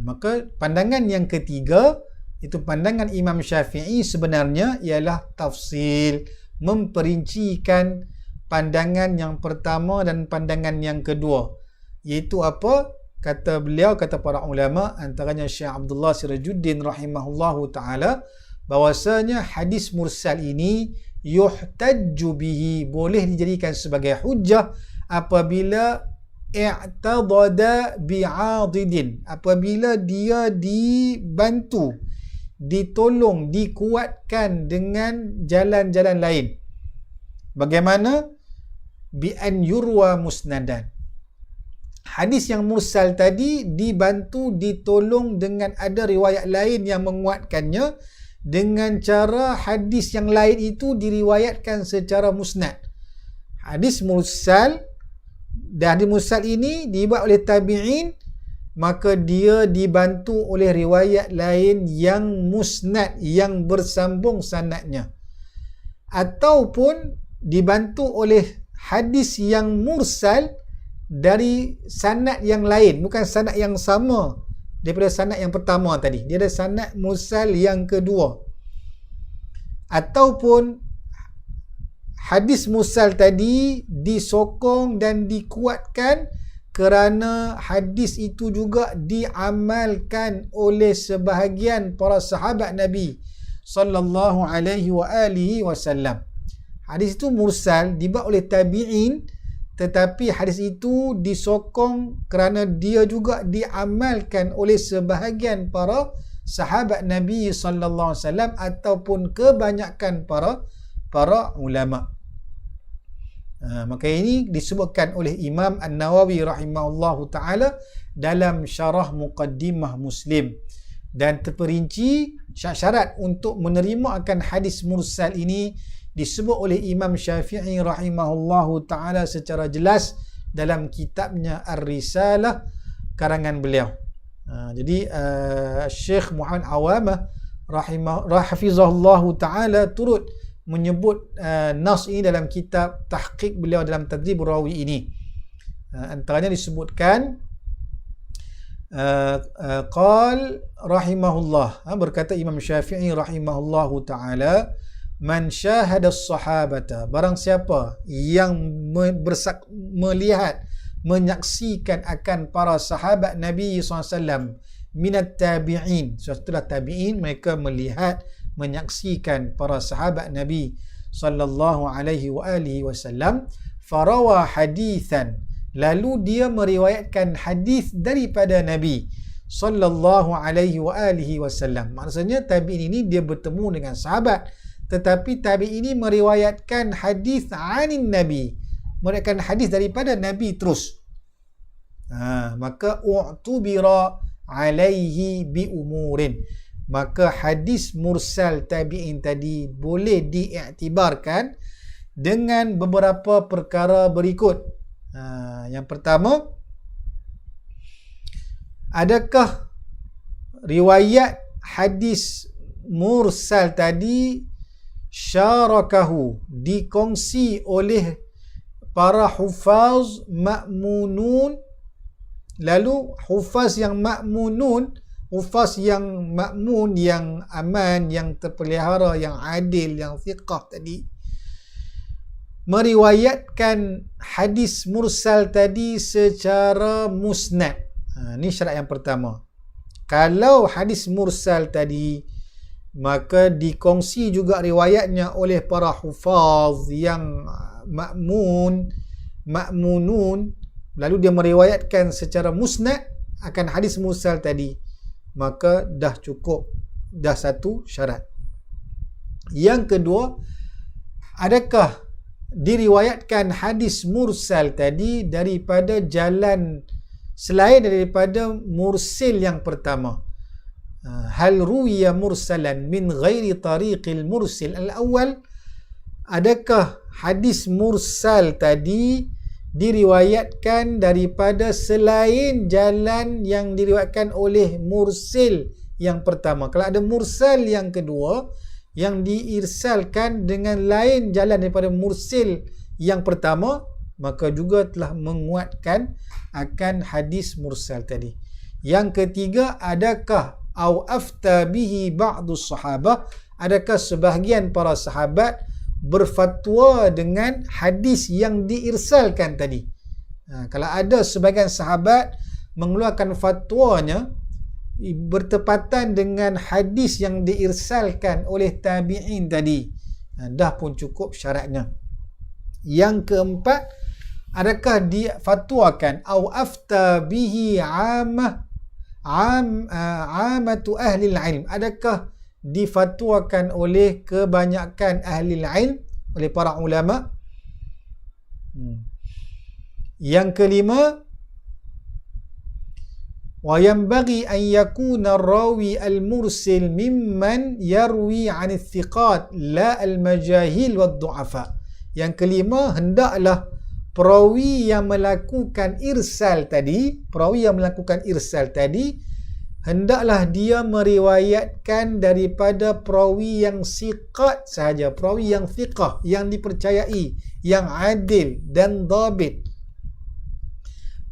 maka pandangan yang ketiga, itu pandangan Imam Syafi'i sebenarnya ialah tafsil, memperincikan pandangan yang pertama dan pandangan yang kedua, iaitu apa? Kata beliau, kata para ulama, antaranya Syekh Abdullah Sirajuddin rahimahullahu ta'ala, bahwasanya hadis mursal ini yuhtajju bihi, boleh dijadikan sebagai hujjah apabila i'tadada bi'adidin, apabila dia dibantu, ditolong, dikuatkan dengan jalan-jalan lain. Bagaimana? Bi an yurwa musnadan, hadis yang mursal tadi dibantu, ditolong dengan ada riwayat lain yang menguatkannya, dengan cara hadis yang lain itu diriwayatkan secara musnad. Hadis mursal, dan hadis mursal ini dibuat oleh tabi'in, maka dia dibantu oleh riwayat lain yang musnad, yang bersambung sanadnya. Ataupun dibantu oleh hadis yang mursal dari sanad yang lain, bukan sanad yang sama daripada sanad yang pertama tadi. Dia ada sanad mursal yang kedua. Ataupun hadis mursal tadi disokong dan dikuatkan kerana hadis itu juga diamalkan oleh sebahagian para sahabat Nabi sallallahu alaihi wa alihi wasallam. Hadis itu mursal dibuat oleh tabi'in, tetapi hadis itu disokong kerana dia juga diamalkan oleh sebahagian para sahabat Nabi sallallahu alaihi wasallam ataupun kebanyakan para ulama. Maka ini disebutkan oleh Imam An-Nawawi rahimahullahu ta'ala dalam syarah Muqaddimah Muslim, dan terperinci syarat untuk menerima akan hadis mursal ini disebut oleh Imam Syafi'i rahimahullahu ta'ala secara jelas dalam kitabnya Ar-Risalah karangan beliau. Jadi Syekh Muhammad Awamah hafizahullahu ta'ala turut menyebut nas ini dalam kitab tahqiq beliau dalam Tadrib Rawi ini. Antaranya disebutkan qal rahimahullah, berkata Imam Syafi'i rahimahullahu ta'ala, man syahada as-sahabata, barang siapa yang melihat, menyaksikan akan para sahabat Nabi SAW, minat tabi'in, setelah tabi'in mereka melihat, menyaksikan para sahabat Nabi sallallahu alaihi wa alihi wasallam, farawa hadithan, lalu dia meriwayatkan hadis daripada Nabi sallallahu alaihi wa alihi wasallam. Maksudnya tabi'in ini dia bertemu dengan sahabat, tetapi tabi'in ini meriwayatkan hadis anin Nabi, meriwayatkan hadis daripada Nabi terus. Maka u'tubira alaihi bi umurin, maka hadis mursal tabi'in tadi boleh diiktibarkan dengan beberapa perkara berikut. Yang pertama, adakah riwayat hadis mursal tadi syarakahu, dikongsi oleh para hufaz ma'munun, lalu hufaz yang ma'munun, hufaz yang ma'mun, yang aman, yang terpelihara, yang adil, yang thiqah tadi, meriwayatkan hadis mursal tadi secara musnad. Ini syarat yang pertama. Kalau hadis mursal tadi, maka dikongsi juga riwayatnya oleh para hufaz yang ma'munun, lalu dia meriwayatkan secara musnad akan hadis mursal tadi, maka dah cukup, dah satu syarat. Yang kedua, adakah diriwayatkan hadis mursal tadi daripada jalan selain daripada mursil yang pertama. Hal ruwiya mursalan min ghairi tariqil mursil al-awwal, adakah hadis mursal tadi diriwayatkan daripada selain jalan yang diriwayatkan oleh mursil yang pertama. Kalau ada mursal yang kedua yang diirsalkan dengan lain jalan daripada mursil yang pertama, maka juga telah menguatkan akan hadis mursal tadi. Yang ketiga, adakah au afta bihi ba'dus sahabah, adakah sebahagian para sahabat berfatwa dengan hadis yang diirsalkan tadi. Kalau ada sebahagian sahabat mengeluarkan fatwanya bertepatan dengan hadis yang diirsalkan oleh tabi'in tadi, dah pun cukup syaratnya. Yang keempat, adakah dia fatwakan au afta bihi amatu ahli ilm, adakah difatwakan oleh kebanyakan ahli ilm, oleh para ulama. Yang kelima, wa yanbaghi an yakuna ar-rawi al-mursil mimman yarwi 'an ats-thiqat la al-majahil wad-du'afa. Yang kelima, hendaklah perawi yang melakukan irsal tadi, hendaklah dia meriwayatkan daripada perawi yang siqat sahaja, perawi yang thiqah, yang dipercayai, yang adil dan dhabit.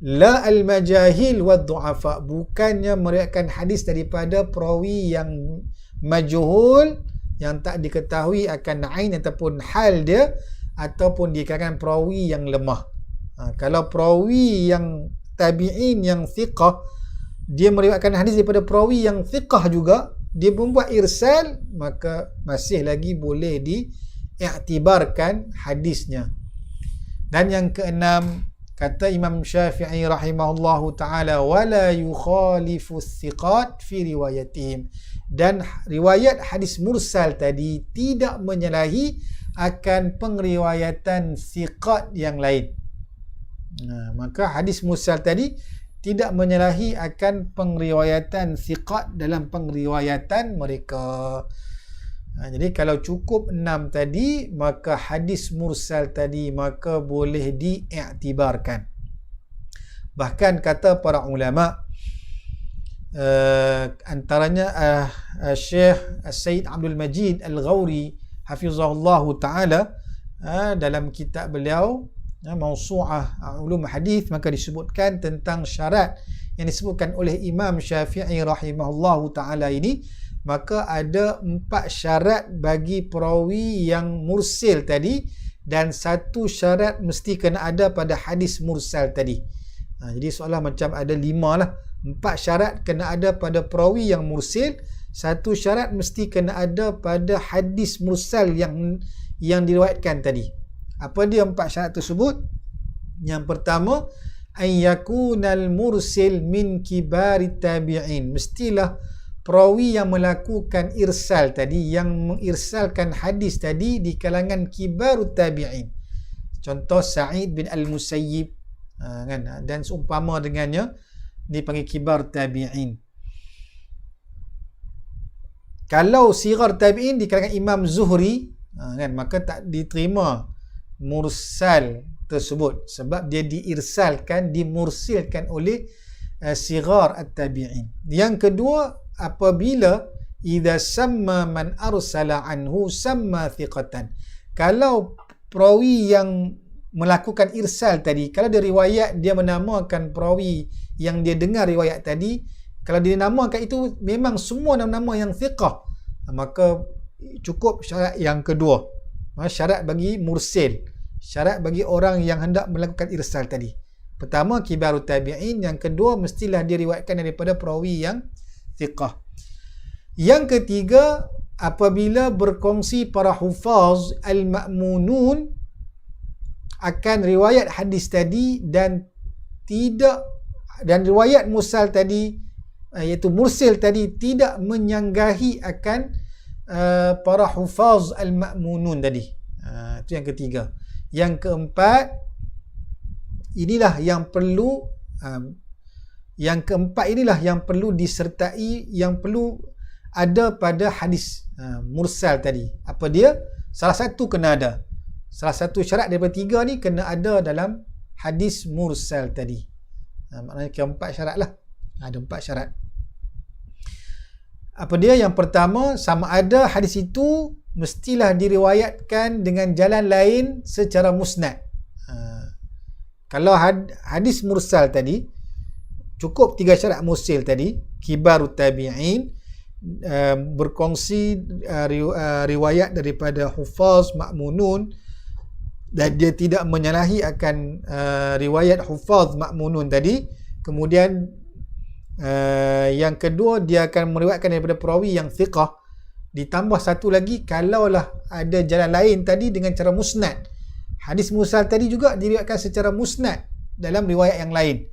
La al-majahil wa du'afa, bukannya meriwayatkan hadis daripada perawi yang majhul, yang tak diketahui akan ain ataupun hal dia, ataupun dikatakan perawi yang lemah. Kalau perawi yang tabi'in yang thiqah, dia meriwayatkan hadis daripada perawi yang thiqah juga, dia membuat irsal, maka masih lagi boleh diiktibarkan hadisnya. Dan yang keenam, kata Imam Syafi'i rahimahullahu ta'ala, wala yukhalifu thiqat fi riwayatihim, dan riwayat hadis mursal tadi tidak menyalahi akan pengriwayatan thiqat yang lain. Maka hadis mursal tadi tidak menyalahi akan pengriwayatan thiqat dalam pengriwayatan mereka. Jadi kalau cukup 6 tadi, maka hadis mursal tadi maka boleh diiktibarkan. Bahkan kata para ulama, antaranya Syekh Sayyid Abdul Majid Al-Ghawri hafizahullahu ta'ala, dalam kitab beliau Mawsu'ah Ulum Hadis, maka disebutkan tentang syarat yang disebutkan oleh Imam Syafi'i rahimahullahu ta'ala ini. Maka ada 4 syarat bagi perawi yang mursil tadi, dan 1 syarat mesti kena ada pada hadis mursal tadi. Jadi seolah macam ada 5 lah. 4 syarat kena ada pada perawi yang mursil, 1 syarat mesti kena ada pada hadis mursal yang diriwayatkan tadi. Apa dia 4 syarat tersebut? Yang pertama, an yakunal mursil min kibarit tabi'in. Mestilah perawi yang melakukan irsal tadi, yang mengirsalkan hadis tadi, di kalangan kibarut tabi'in. Contoh Sa'id bin Al-Musayyib, kan? Dan seumpama dengannya dipanggil kibar tabi'in. Kalau sigar tabi'in di kalangan Imam Zuhri, kan, maka tak diterima mursal tersebut, sebab dia diirsalkan, dimursilkan oleh sigar at-tabi'in. Yang kedua, apabila idza samma man arsala anhu samma thiqatan. Kalau perawi yang melakukan irsal tadi, kalau dia riwayat, dia menamakan perawi yang dia dengar riwayat tadi, kalau dia namakan itu memang semua nama-nama yang thiqah, maka cukup syarat yang kedua. Syarat bagi mursil, syarat bagi orang yang hendak melakukan irsal tadi. Pertama, kibarut tabi'in. Yang kedua, mestilah diriwayatkan daripada perawi yang thiqah. Yang ketiga, apabila berkongsi para hufaz al-ma'munun akan riwayat hadis tadi, dan riwayat mursal tadi, iaitu mursil tadi, tidak menyanggahi akan para hufaz al-ma'munun tadi. Itu yang ketiga. Yang keempat, inilah yang perlu disertai, yang perlu ada pada hadis mursal tadi. Apa dia? Salah satu kena ada. Salah satu syarat daripada 3 ni kena ada dalam hadis mursal tadi. Maknanya keempat syarat lah. Ada 4 syarat. Apa dia? Yang pertama, sama ada hadis itu mestilah diriwayatkan dengan jalan lain secara musnad. Kalau hadis mursal tadi, cukup 3 syarat mursil tadi. Kibarut tabi'in, berkongsi riwayat daripada hufaz ma'munun, dan dia tidak menyalahi akan riwayat hufaz ma'munun tadi. Kemudian yang kedua, dia akan meriwayatkan daripada perawi yang thiqah. Ditambah satu lagi, kalaulah ada jalan lain tadi dengan cara musnad. Hadis mursal tadi juga diriwayatkan secara musnad dalam riwayat yang lain.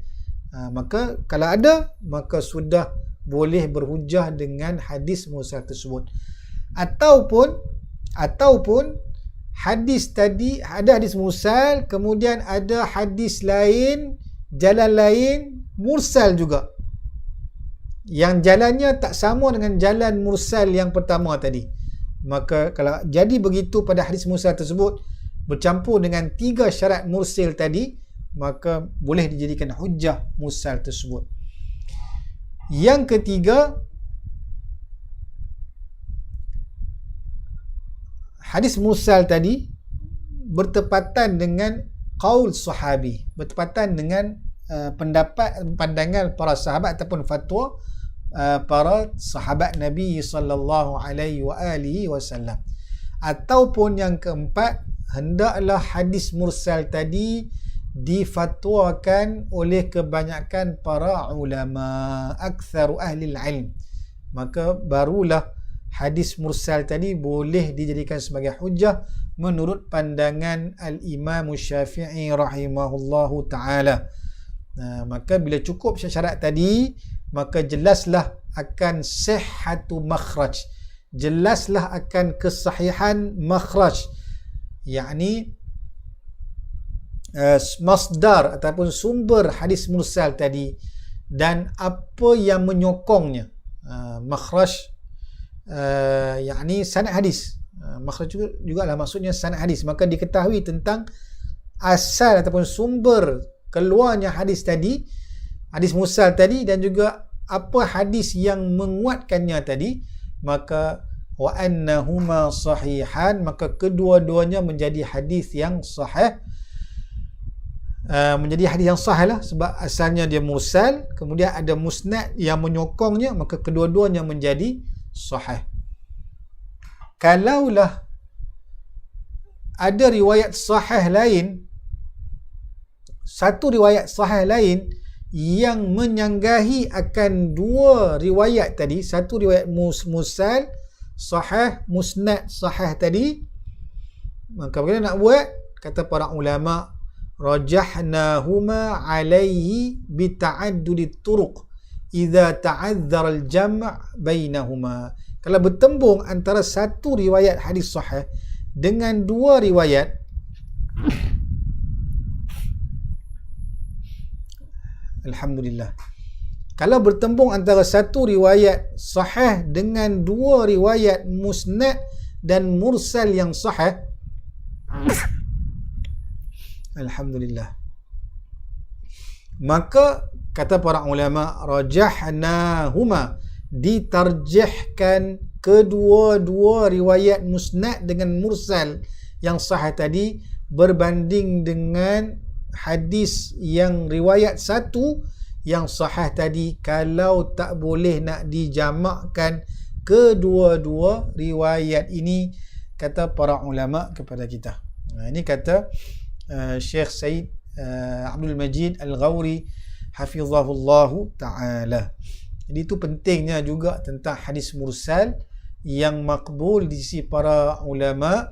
Maka kalau ada, maka sudah boleh berhujah dengan hadis mursal tersebut. Ataupun hadis tadi, ada hadis mursal, kemudian ada hadis lain, jalan lain mursal juga. yang jalannya tak sama dengan jalan mursal yang pertama tadi. Maka kalau jadi begitu pada hadis mursal tersebut bercampur dengan 3 syarat mursal tadi, maka boleh dijadikan hujjah mursal tersebut. Yang ketiga, hadis mursal tadi bertepatan dengan qaul sahabi, bertepatan dengan pandangan para sahabat ataupun fatwa para sahabat Nabi sallallahu alaihi wasallam. Ataupun yang keempat, hendaklah hadis mursal tadi difatwakan oleh kebanyakan para ulama, aktsaru ahli ilm. Maka barulah hadis mursal tadi boleh dijadikan sebagai hujjah menurut pandangan al-Imam Syafi'i rahimahullahu ta'ala. Maka bila cukup syarat tadi, maka jelaslah akan sihhatu makhraj, jelaslah akan kesahihan makhraj, yakni masdar ataupun sumber hadis mursal tadi dan apa yang menyokongnya. Makhraj yakni sanad hadis. Makhraj juga lah maksudnya sanad hadis. Maka diketahui tentang asal ataupun sumber keluarnya hadis tadi, hadis mursal tadi, dan juga apa hadis yang menguatkannya tadi. Maka wa annahuma sahihan, maka kedua-duanya menjadi hadis yang sahih. Menjadi hadis yang sahih lah, sebab asalnya dia mursal, kemudian ada musnad yang menyokongnya, maka kedua-duanya menjadi sahih. Kalaulah ada riwayat sahih lain, satu riwayat sahih lain yang menyanggahi akan dua riwayat tadi, satu riwayat mursal sahih, musnad sahih tadi, maka bagaimana nak buat? Kata para ulama, rajahnahuma alaihi bita'addudi turuq idza ta'azzara al-jam' bainahuma. Kalau bertembung antara satu riwayat hadis sahih dengan dua riwayat, alhamdulillah, kalau bertembung antara satu riwayat sahih dengan dua riwayat musnad dan mursal yang sahih, alhamdulillah, maka kata para ulama, rajahnahuma, ditarjihkan kedua-dua riwayat musnad dengan mursal yang sahih tadi berbanding dengan hadis yang riwayat satu yang sahih tadi, kalau tak boleh nak dijamakkan kedua-dua riwayat ini, kata para ulama kepada kita. Ini kata Syekh Said Abdul Majid Al-Ghawri hafizahullahu ta'ala. Jadi itu pentingnya juga tentang hadis mursal yang makbul di sisi para ulama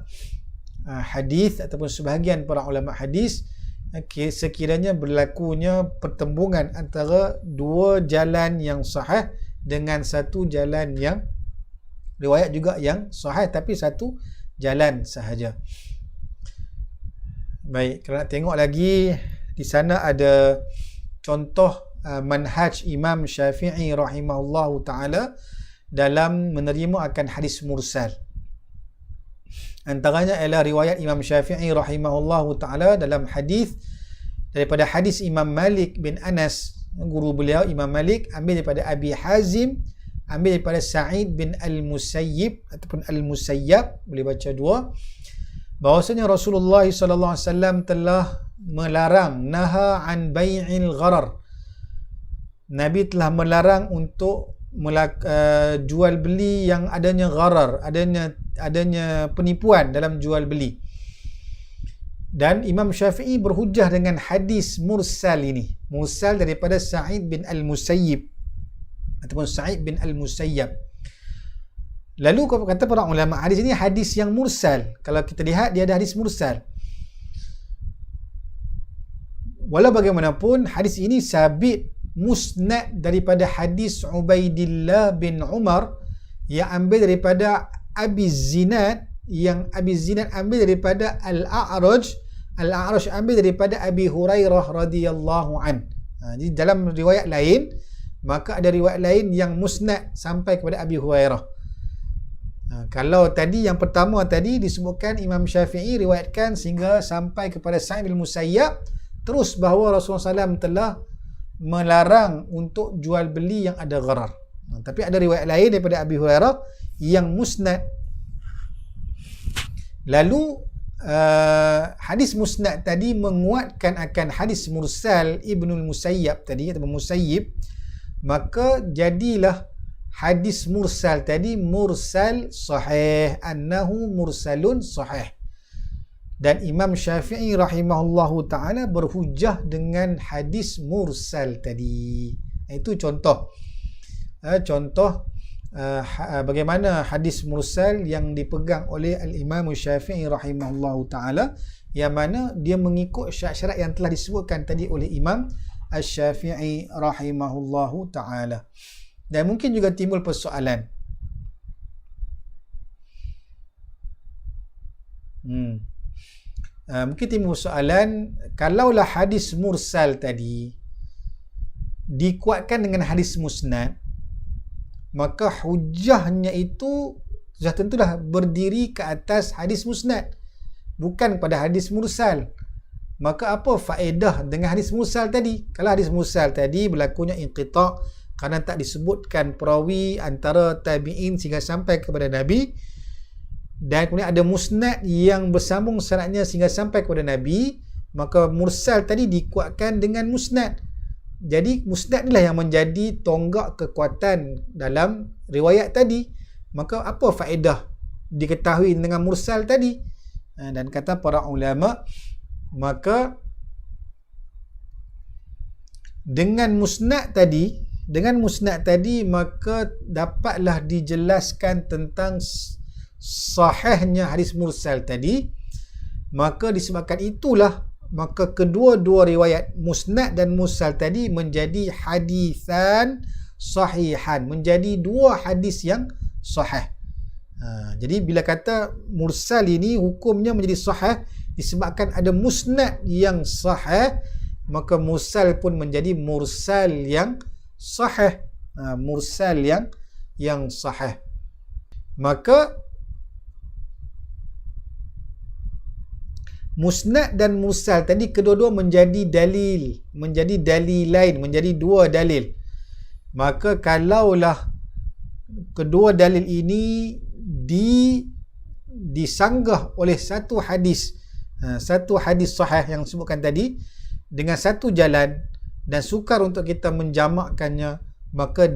hadis ataupun sebahagian para ulama hadis, sekiranya berlakunya pertembungan antara dua jalan yang sahih dengan satu jalan yang riwayat juga yang sahih tapi satu jalan sahaja. Baik, kalau nak tengok lagi di sana ada contoh manhaj Imam Syafi'i rahimahullahu ta'ala dalam menerima akan hadis mursal. Antaranya ialah riwayat Imam Syafi'i rahimahullahu ta'ala dalam hadis daripada hadis Imam Malik bin Anas, guru beliau Imam Malik, ambil daripada Abi Hazim, ambil daripada Sa'id bin Al-Musayyib ataupun Al-Musayyab, boleh baca dua, bahawasanya Rasulullah SAW telah melarang, naha an bai'il gharar, Nabi telah melarang untuk jual beli yang adanya gharar, adanya penipuan dalam jual beli. Dan Imam Syafi'i berhujjah dengan hadis mursal ini, mursal daripada Sa'id bin Al-Musayyib ataupun Sa'id bin Al-Musayyab. Lalu kata para ulama, hadis ini hadis yang mursal. Kalau kita lihat, dia ada hadis mursal. Walau bagaimanapun, hadis ini sabit musnad daripada hadis Ubaidillah bin Umar yang ambil daripada Abi Zinad, yang Abi Zinad ambil daripada Al-A'raj, Al-A'raj ambil daripada Abi Hurairah radhiyallahu an. Jadi dalam riwayat lain, maka ada riwayat lain yang musnad sampai kepada Abi Hurairah. Kalau tadi yang pertama tadi disebutkan Imam Syafi'i riwayatkan sehingga sampai kepada Sa'id bin Musayyab, terus bahawa Rasulullah SAW telah melarang untuk jual beli yang ada gharar. Tapi ada riwayat lain daripada Abi Hurairah yang musnad. Lalu hadis musnad tadi menguatkan akan hadis mursal Ibnul Musayyab tadi, atau Musayyib, maka jadilah hadis mursal tadi mursal sahih, annahu mursalun sahih. Dan Imam Syafi'i rahimahullahu ta'ala berhujjah dengan hadis mursal tadi. Itu contoh bagaimana hadis mursal yang dipegang oleh Al-Imam Syafi'i rahimahullahu ta'ala, yang mana dia mengikut syarat-syarat yang telah disebutkan tadi oleh Imam Asy-Syafi'i rahimahullahu ta'ala. Dan mungkin juga timbul persoalan. Mungkin timbul soalan, kalaulah hadis mursal tadi dikuatkan dengan hadis musnad, maka hujahnya itu sudah tentulah berdiri ke atas hadis musnad, bukan pada hadis mursal. Maka apa faedah dengan hadis mursal tadi? Kalau hadis mursal tadi berlakunya inqita' kerana tak disebutkan perawi antara tabi'in sehingga sampai kepada Nabi, dan kemudian ada musnad yang bersambung sanadnya sehingga sampai kepada Nabi, maka mursal tadi dikuatkan dengan musnad. Jadi musnad inilah yang menjadi tonggak kekuatan dalam riwayat tadi. Maka apa faedah diketahui dengan mursal tadi? Dan kata para ulama, maka dengan musnad tadi maka dapatlah dijelaskan tentang sahihnya hadis mursal tadi. Maka disebabkan itulah, maka kedua-dua riwayat musnad dan mursal tadi menjadi hadisan sahihan, menjadi dua hadis yang sahih. Jadi bila kata mursal ini hukumnya menjadi sahih disebabkan ada musnad yang sahih, maka mursal pun menjadi mursal yang sahih. Mursal yang sahih. Maka musnad dan mursal tadi kedua-dua menjadi dalil, menjadi dalilain, menjadi dua dalil. Maka kalaulah kedua dalil ini disanggah oleh satu hadis sahih yang disebutkan tadi dengan satu jalan, dan sukar untuk kita menjamakkannya, maka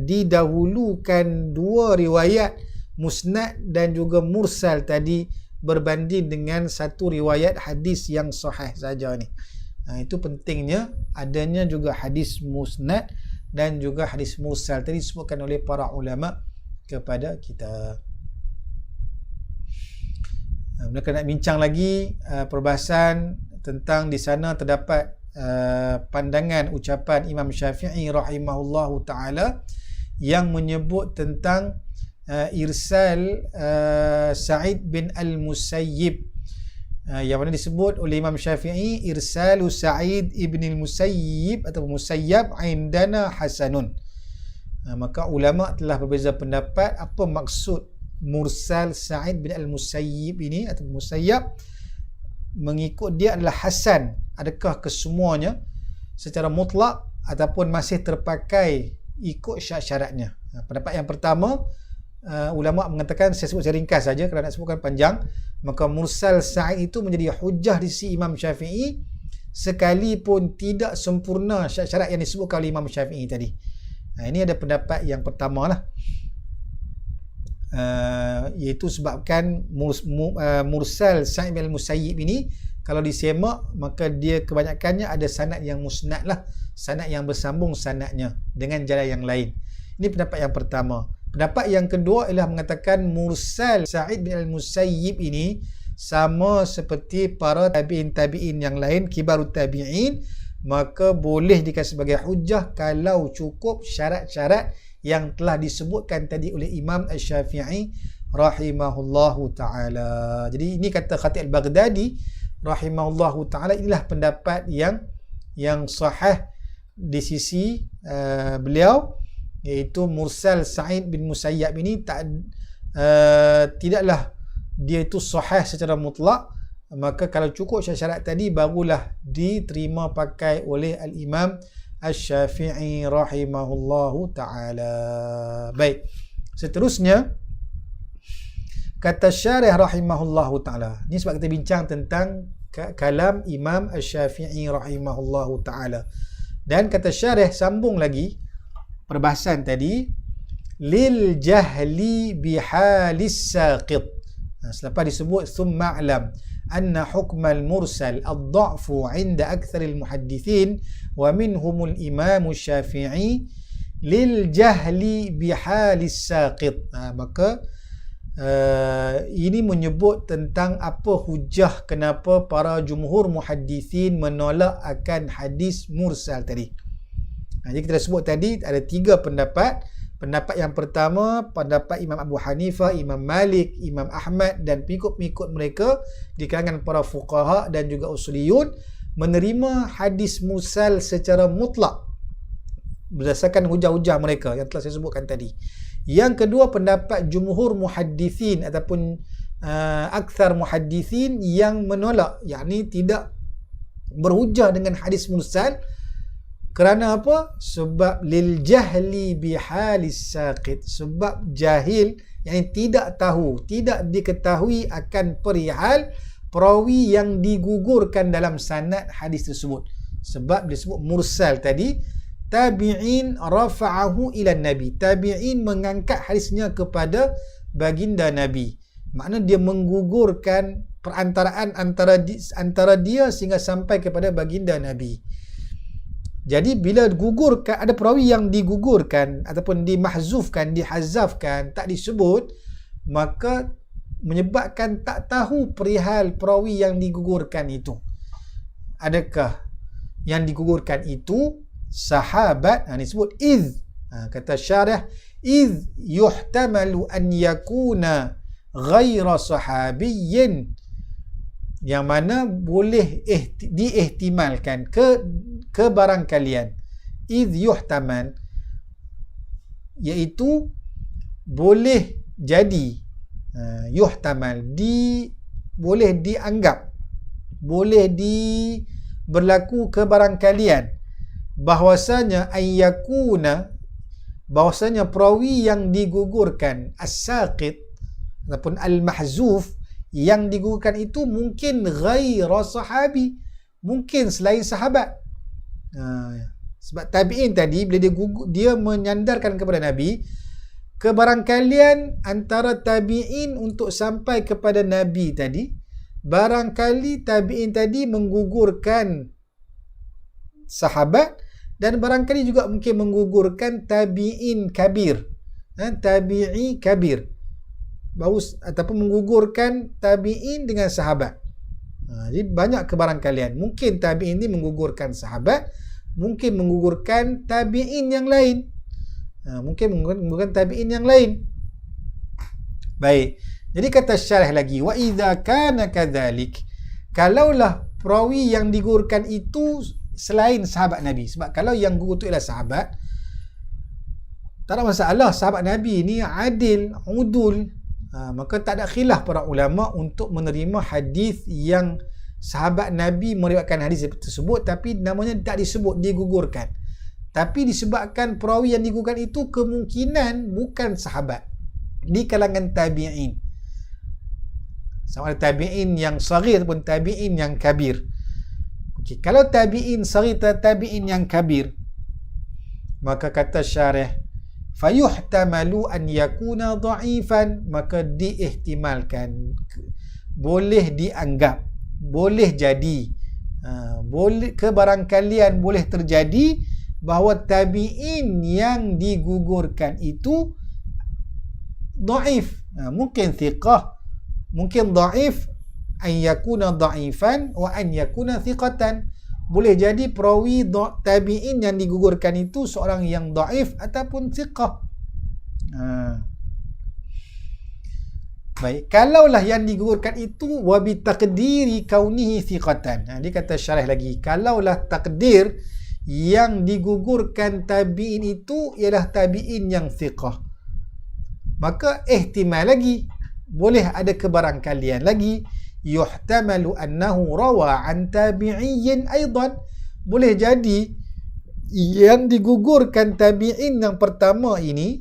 didahulukan dua riwayat musnad dan juga mursal tadi berbanding dengan satu riwayat hadis yang sahih saja ni. Itu pentingnya adanya juga hadis musnad dan juga hadis mursal tadi disebutkan oleh para ulama kepada kita. Mereka nak bincang lagi perbahasan tentang di sana terdapat pandangan ucapan Imam Syafi'i rahimahullahu ta'ala yang menyebut tentang irsal Sa'id bin al-Musayyib, yang mana disebut oleh Imam Syafi'i irsalu Sa'id ibn al-Musayyib atau Musayyab indana hasanun. Maka ulama telah berbeza pendapat apa maksud mursal Sa'id bin al-Musayyib ini atau Musayyab, mengikut dia adalah hasan, adakah kesemuanya secara mutlak ataupun masih terpakai ikut syarat-syaratnya. Pendapat yang pertama, ulama mengatakan, saya sebut secara ringkas saja kerana nak sebutkan panjang, maka mursal Sa'id itu menjadi hujah di sisi Imam Syafi'i sekalipun tidak sempurna syarat-syarat yang disebutkan oleh Imam Syafi'i tadi. Ini ada pendapat yang pertama lah, iaitu sebabkan mursal Sa'id bin al-Musayyib ini kalau disemak, maka dia kebanyakannya ada sanad yang musnad lah, sanad yang bersambung sanadnya dengan jalan yang lain. Ini pendapat yang pertama. Pendapat yang kedua ialah mengatakan mursal Sa'id bin al-Musayyib ini sama seperti para tabi'in yang lain, kibarut tabi'in, maka boleh dikatakan sebagai hujah kalau cukup syarat-syarat yang telah disebutkan tadi oleh Imam Asy-Syafi'i rahimahullahu ta'ala. Jadi ini kata Khatib Al-Baghdadi rahimahullahu ta'ala, inilah pendapat yang sahih di sisi beliau, iaitu Mursal Sa'id bin Musayyab ini tidaklah dia itu sahih secara mutlak. Maka kalau cukup syarat tadi barulah diterima pakai oleh Al-Imam Asy-Syafi'i rahimahullahu ta'ala. Baik, seterusnya kata syarih rahimahullahu ta'ala. Ini sebab kita bincang tentang kalam Imam Asy-Syafi'i rahimahullahu ta'ala. Dan kata syarih sambung lagi perbahasan tadi, lil jahli bihalis saqit. Selepas disebut thumma alam anna hukmal mursal ad-dha'fu 'inda aktsaril muhaddithin wa minhumul imam Syafi'i lil jahli bihalis saqit. Maka ini menyebut tentang apa hujah kenapa para jumhur muhaddithin menolak akan hadis mursal tadi. Jadi kita dah sebut tadi ada 3 pendapat. Pendapat yang pertama, pendapat Imam Abu Hanifah, Imam Malik, Imam Ahmad dan pengikut-pengikut mereka di kalangan para fuqaha dan juga usuliyun menerima hadis mursal secara mutlak berdasarkan hujah-hujah mereka yang telah saya sebutkan tadi. Yang kedua, pendapat jumhur muhaddithin ataupun akthar muhaddithin yang menolak, yakni tidak berhujah dengan hadis mursal. Kerana apa? Sebab lil jahli bihalis saqit, sebab jahil yang tidak tahu, tidak diketahui akan perihal perawi yang digugurkan dalam sanad hadis tersebut. Sebab disebut mursal tadi, tabi'in rafa'ahu ila nabi, tabi'in mengangkat hadisnya kepada baginda Nabi. Makna dia menggugurkan perantaraan antara dia sehingga sampai kepada baginda Nabi. Jadi bila gugurkan, ada perawi yang digugurkan ataupun dimahzufkan, dihazafkan, tak disebut, maka menyebabkan tak tahu perihal perawi yang digugurkan itu. Adakah yang digugurkan itu sahabat? Ini disebut idh. Kata syarih, idh yuhtamalu an yakuna ghaira sahabiyyin, yang mana boleh diihtimalkan kebarangkalian. Idh yuhtamal, iaitu boleh jadi, yuhtamal, boleh dianggap, boleh berlaku kebarangkalian bahwasanya ayyakuna, bahwasanya perawi yang digugurkan as-saqit ataupun al-mahzuf, yang digugurkan itu mungkin ghaira sahabi, mungkin selain sahabat. Sebab tabi'in tadi bila dia menyandarkan kepada Nabi, kebarangkalian antara tabi'in untuk sampai kepada Nabi tadi, barangkali tabi'in tadi menggugurkan sahabat dan barangkali juga mungkin menggugurkan tabi'in kabir, tabi'i kabir, ataupun menggugurkan tabi'in dengan sahabat. Jadi banyak kebarangkalian. Mungkin tabi'in ini menggugurkan sahabat, mungkin menggugurkan tabi'in yang lain, mungkin menggugurkan tabi'in yang lain. Baik, jadi kata syarah lagi, wa idza kana kadzalik, kalaulah perawi yang digugurkan itu selain sahabat Nabi. Sebab kalau yang gugur itu ialah sahabat, tak ada masalah, sahabat Nabi ni adil, udul, maka tak ada khilaf para ulama untuk menerima hadis yang sahabat Nabi meriwayatkan hadis tersebut tapi namanya tak disebut, digugurkan. Tapi disebabkan perawi yang digugurkan itu kemungkinan bukan sahabat, di kalangan tabi'in, sama ada tabi'in yang saghir ataupun tabi'in yang kabir. Okay. Kalau tabi'in saghir, tabi'in yang kabir, maka kata syarih, fayuhtamalu an yakuna dha'ifan, maka diihtimalkan, boleh dianggap, boleh jadi, boleh kebarangkalian boleh terjadi bahawa tabi'in yang digugurkan itu dha'if, mungkin thiqah, mungkin dha'if, an yakuna dha'ifan wa an yakuna thiqatan. Boleh jadi perawi tabi'in yang digugurkan itu seorang yang dhaif ataupun thiqah. Baik, kalaulah yang digugurkan itu wa bi taqdiri kaunihi thiqatan. Dia kata syarah lagi, kalaulah takdir yang digugurkan tabi'in itu ialah tabi'in yang thiqah, maka ihtimal lagi, boleh ada kebarangkalian lagi, yuhtamalu annahu rawa an tabi'iyyin aidan, boleh jadi yang digugurkan tabi'in yang pertama ini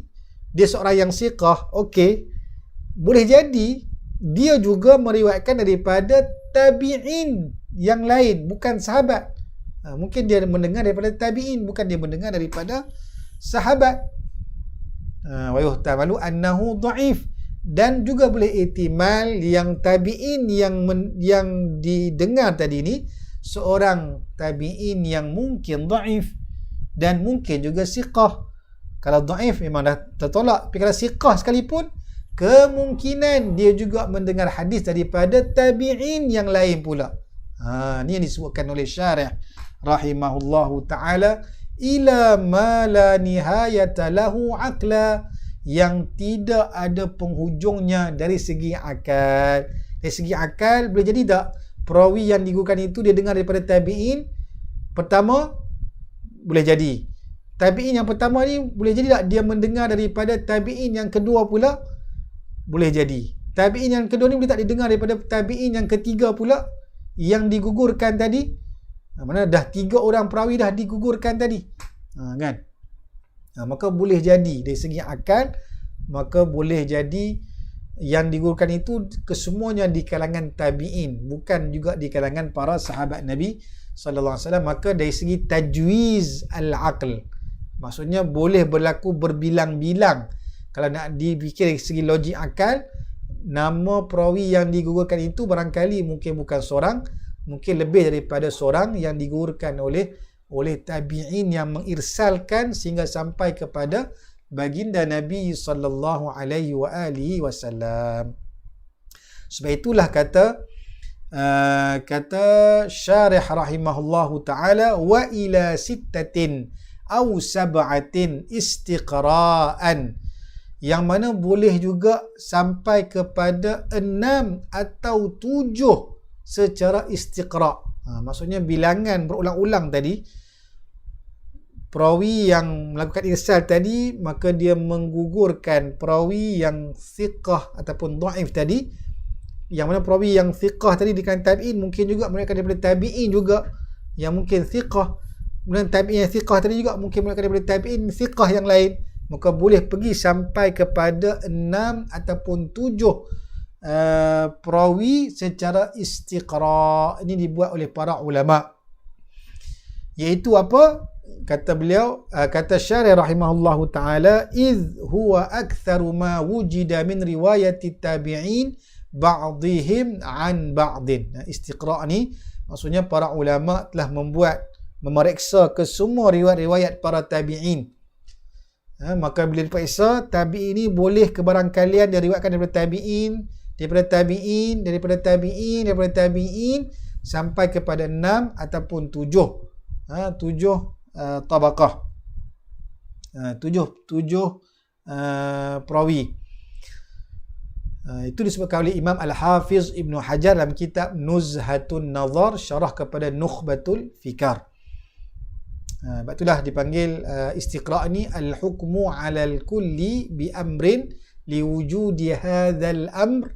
dia seorang yang thiqah, okey, boleh jadi dia juga meriwayatkan daripada tabi'in yang lain, bukan sahabat. Mungkin dia mendengar daripada tabi'in, bukan dia mendengar daripada sahabat. Wa yuhtamalu annahu dha'if, dan juga boleh ihtimal yang tabi'in yang didengar tadi ni seorang tabi'in yang mungkin dha'if dan mungkin juga siqah. Kalau dha'if memang dah tertolak, tapi kalau siqah sekalipun kemungkinan dia juga mendengar hadis daripada tabi'in yang lain pula. Ni yang disebutkan oleh syarih rahimahullahu ta'ala, ila ma la nihayata lahu aqla, yang tidak ada penghujungnya dari segi akal. Dari segi akal boleh jadi tak perawi yang digugurkan itu dia dengar daripada tabi'in pertama, boleh jadi. Tabi'in yang pertama ni boleh jadi tak dia mendengar daripada tabi'in yang kedua pula, boleh jadi. Tabi'in yang kedua ni boleh tak didengar daripada tabi'in yang ketiga pula yang digugurkan tadi. Mana dah 3 orang perawi dah digugurkan tadi. Kan? Maka boleh jadi dari segi akal, maka boleh jadi yang digugurkan itu kesemuanya di kalangan tabi'in, bukan juga di kalangan para sahabat Nabi sallallahu alaihi wasallam. Maka dari segi tajwiz al-aql, maksudnya boleh berlaku berbilang-bilang. Kalau nak dipikir dari segi logik akal, nama perawi yang digugurkan itu barangkali mungkin bukan seorang, mungkin lebih daripada seorang yang digugurkan oleh tabi'in yang mengirsalkan sehingga sampai kepada baginda Nabi sallallahu alaihi wasallam. Sebab itulah kata syarih rahimahullahu taala, wa ila sittatin aw sab'atin istiqra'an, yang mana boleh juga sampai kepada 6 atau 7 secara istiqra'. Maksudnya bilangan berulang-ulang tadi, perawi yang melakukan irsal tadi, maka dia menggugurkan perawi yang thiqah ataupun dhaif tadi, yang mana perawi yang thiqah tadi di kalangan tabi'in mungkin juga mereka daripada tabi'in juga yang mungkin thiqah, kemudian tabi'in yang thiqah tadi juga mungkin mereka daripada tabi'in thiqah yang lain, maka boleh pergi sampai kepada 6 ataupun 7 perawi secara istiqra'. Ini dibuat oleh para ulama, iaitu apa? Kata beliau, kata syarih rahimahullahu ta'ala, idh huwa aktharu ma wujida min riwayati tabi'in ba'dihim an ba'din. Istiqra' ni maksudnya para ulama telah memeriksa ke semua riwayat-riwayat para tabi'in. Maka bila diperiksa, tabi'in ni boleh kebarangkalian diriwayatkan daripada tabi'in sampai kepada 6 ataupun 7 tabaqah, 7 perawi. Itu disebutkan oleh Imam Al-Hafiz Ibn Hajar dalam kitab Nuzhatun Nazar, syarah kepada Nukhbatul Fikar. Sebab itulah dipanggil istiqra' ni al-hukmu 'alal kulli bi amrin liwujudi hadzal amr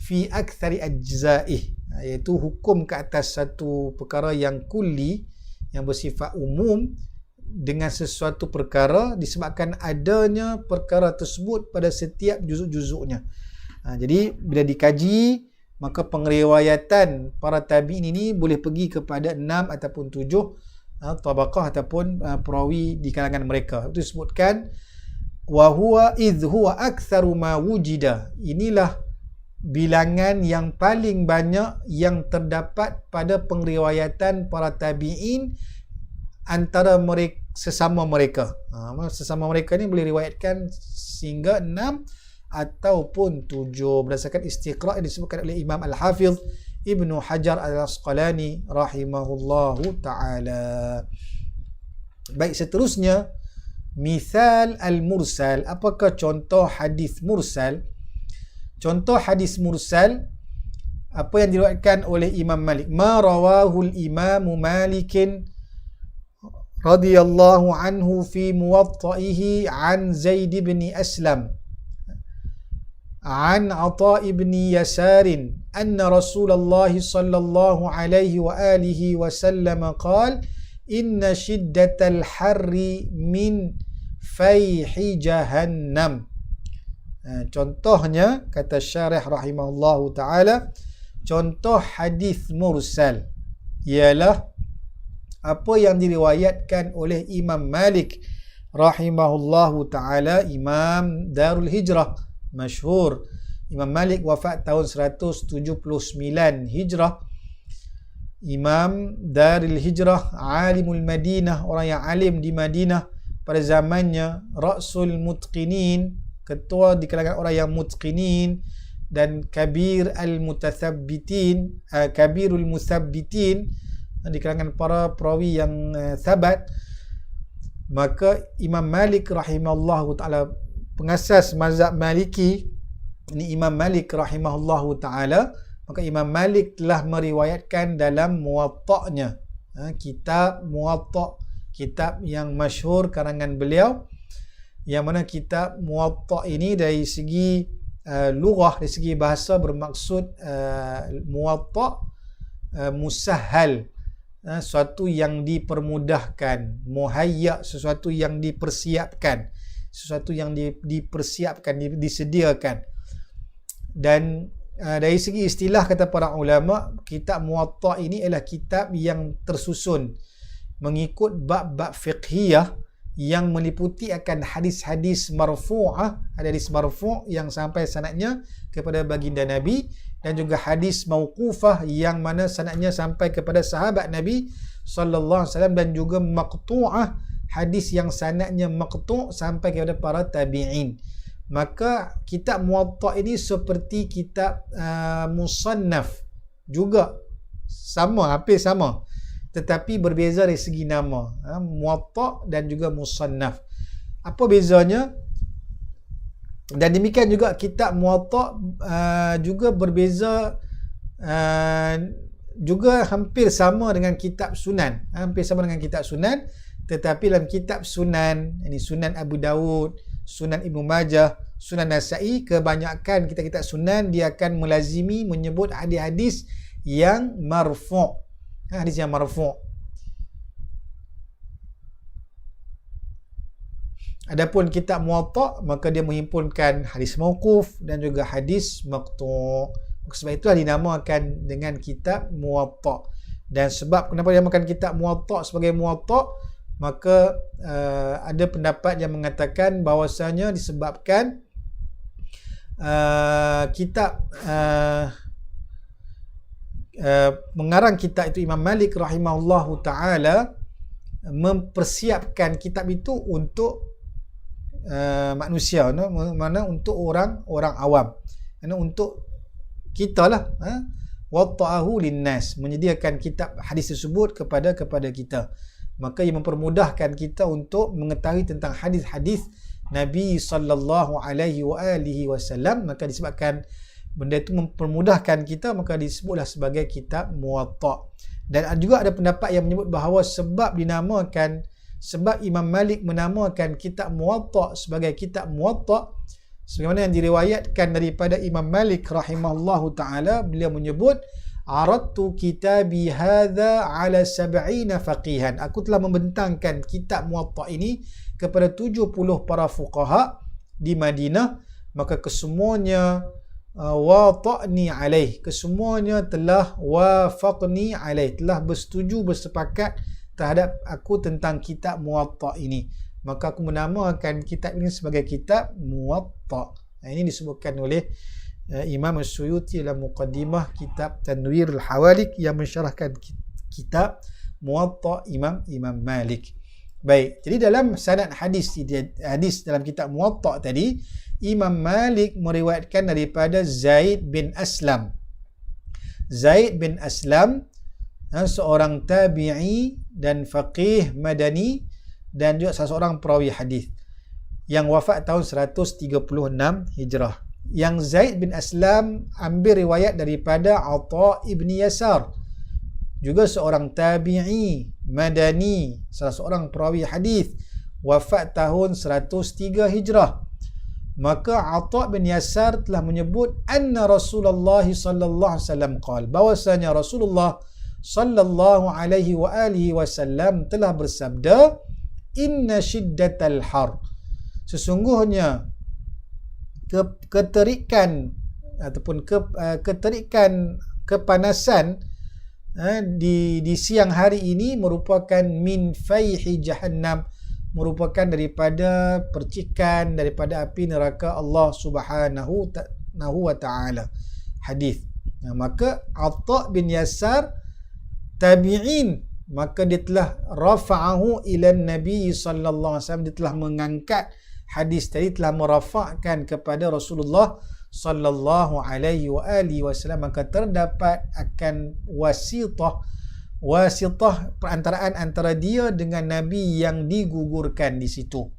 fi aktsari ajza'ih, iaitu hukum ke atas satu perkara yang kulli, yang bersifat umum dengan sesuatu perkara disebabkan adanya perkara tersebut pada setiap juzuk-juzuknya. Jadi bila dikaji, maka pengriwayatan para tabi'in ini boleh pergi kepada 6 ataupun 7 tabaqah ataupun perawi di kalangan mereka. Itu disebutkan wa huwa idh huwa aktsaru ma wujida, inilah bilangan yang paling banyak yang terdapat pada pengriwayatan para tabi'in antara mereka sesama mereka. Sesama mereka ni boleh riwayatkan sehingga 6 ataupun 7 berdasarkan istiqra' yang disebutkan oleh Imam Al-Hafiz Ibnu Hajar Al-Asqalani rahimahullahu ta'ala. Baik, seterusnya misal al-mursal. Apakah contoh hadis mursal? Contoh hadis mursal apa yang diriwayatkan oleh Imam Malik. Ma rawahul Imam Malikin radhiyallahu anhu fi muwatta'ihi an Zaid bin Aslam an Atha ibn Yasar anna Rasulullah sallallahu alaihi wa alihi wasallam qala inna shiddatal harri min fayhi jahannam. Contohnya, kata syarih rahimahullahu ta'ala, contoh hadis mursal ialah apa yang diriwayatkan oleh Imam Malik rahimahullahu ta'ala, Imam Darul Hijrah masyhur. Imam Malik wafat tahun 179 Hijrah. Imam Darul Hijrah, alimul Madinah, orang yang alim di Madinah pada zamannya, Ra'sul Mutqinin, ketua di kalangan orang yang mutqinin, dan kabir al-mutathabbitin, kabirul musabbitin, di kalangan para perawi yang sabat. Maka Imam Malik rahimahullahu ta'ala, pengasas mazhab Maliki, ini Imam Malik rahimahullahu ta'ala, maka Imam Malik telah meriwayatkan dalam Muwatta'nya, kitab Muwatta', kitab yang masyhur karangan beliau, yang mana kitab Muwatta' ini dari segi lughah, dari segi bahasa bermaksud Muwatta' musahhal, sesuatu yang dipermudahkan, muhayya, sesuatu yang dipersiapkan, sesuatu yang dipersiapkan, disediakan. Dan dari segi istilah, kata para ulama, kitab Muwatta' ini adalah kitab yang tersusun mengikut bab-bab fiqhiyah yang meliputi akan hadis-hadis marfu'ah, hadis marfu' yang sampai sanadnya kepada baginda Nabi, dan juga hadis mauqufah yang mana sanadnya sampai kepada sahabat Nabi sallallahu alaihi wasallam, dan juga maqtu'ah, hadis yang sanadnya maqtu' sampai kepada para tabi'in. Maka kitab Muwatta' ini seperti kitab musannaf juga, sama, hampir sama, tetapi berbeza dari segi nama, Muwatta' dan juga musannaf. Apa bezanya? Dan demikian juga kitab Muwatta' juga berbeza, juga hampir sama dengan kitab Sunan, hampir sama dengan kitab Sunan, tetapi dalam kitab Sunan, ini Sunan Abu Dawud, Sunan Ibnu Majah, Sunan Nasa'i, kebanyakan kitab-kitab Sunan dia akan melazimi menyebut hadis-hadis yang marfu', hadis yang marfu'. Adapun kitab Muwatta' maka dia menghimpunkan hadis mauquf dan juga hadis maqtu'. Sebab itulah dinamakan dengan kitab Muwatta'. Dan sebab kenapa dinamakan kitab Muwatta' sebagai Muwatta', maka ada pendapat yang mengatakan bahawasanya disebabkan kitab mengarang kitab itu Imam Malik rahimahullahu ta'ala mempersiapkan kitab itu untuk manusia, mana untuk orang awam, untuk kita lah, watta'ahu linnas, menyediakan kitab hadis tersebut kepada kita. Maka ia mempermudahkan kita untuk mengetahui tentang hadis-hadis Nabi sallallahu alaihi wa alihi wasallam. Maka disebabkan benda itu mempermudahkan kita, maka disebutlah sebagai kitab Muwatta'. Dan juga ada pendapat yang menyebut bahawa sebab Imam Malik menamakan kitab Muwatta' sebagai kitab Muwatta', sebagaimana yang diriwayatkan daripada Imam Malik rahimahullahu ta'ala, beliau menyebut, aradtu kitabi hadha ala 70 faqihan, aku telah membentangkan kitab Muwatta' ini kepada 70 para fuqaha di Madinah, maka kesemuanya wata'ni alaih, kesemuanya telah wafaqni alaih, telah bersetuju, bersepakat terhadap aku tentang kitab Muwatta' ini. Maka aku menamakan kitab ini sebagai kitab Muwatta'. Ini disebutkan oleh Imam As-Suyuti dalam muqaddimah kitab Tanwirul Hawalik yang mensyarahkan kitab Muwatta' Imam Malik. Baik, jadi dalam sanad hadis dalam kitab Muwatta' tadi, Imam Malik meriwayatkan daripada Zaid bin Aslam. Zaid bin Aslam seorang tabi'i dan faqih madani, dan juga salah seorang perawi hadis yang wafat tahun 136 Hijrah. Yang Zaid bin Aslam ambil riwayat daripada Atha ibn Yasar. juga seorang tabi'i madani, salah seorang perawi hadis, wafat tahun 103 Hijrah. Maka Atha bin Yasar telah menyebut anna Rasulullah sallallahu alaihi wasallam qala, bahwasanya Rasulullah sallallahu alaihi wa alihi wasallam telah bersabda, inna shiddatal har, sesungguhnya keterikan ataupun keterikan kepanasan di siang hari ini merupakan min faihi jahannam, merupakan daripada percikan daripada api neraka Allah Subhanahu wa taala. Hadis. Maka Atha bin Yasar tabi'in, maka dia telah rafa'ahu ila Nabi sallallahu alaihi wasallam, dia telah mengangkat hadis tadi, telah merafa'kan kepada Rasulullah sallallahu alaihi wa alihi wasallam. Maka terdapat akan wasitah perantaraan antara dia dengan Nabi yang digugurkan di situ.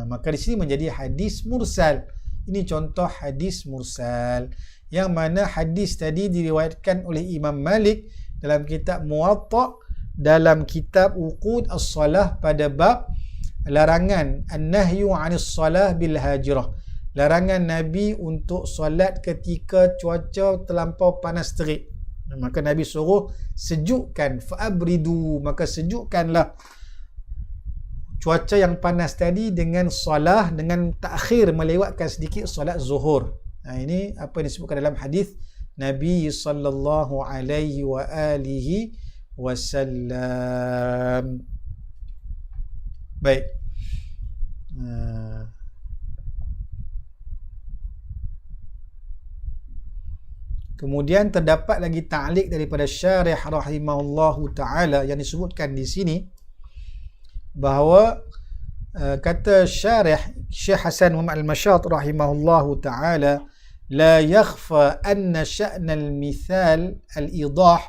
Maka di sini menjadi hadis mursal. Ini contoh hadis mursal, yang mana hadis tadi diriwayatkan oleh Imam Malik dalam kitab Muwatta, dalam kitab Uqud as-Salah, pada bab larangan an-nahyu 'anis salah bil hajirah, larangan Nabi untuk solat ketika cuaca terlampau panas terik. Maka Nabi suruh sejukkan, fa'abridu, maka sejukkanlah cuaca yang panas tadi dengan salah, dengan takhir, melewatkan sedikit solat zuhur. Ini apa yang disebutkan dalam hadis Nabi sallallahu alaihi wa alihi wasallam. Baik. Kemudian terdapat lagi ta'liq daripada syarih rahimahullahu ta'ala yang disebutkan di sini, bahawa kata syarih Syekh Hasan Muhammad Al-Mashat rahimahullahu ta'ala, la yakhfa anna sya'na al-mithal al-idah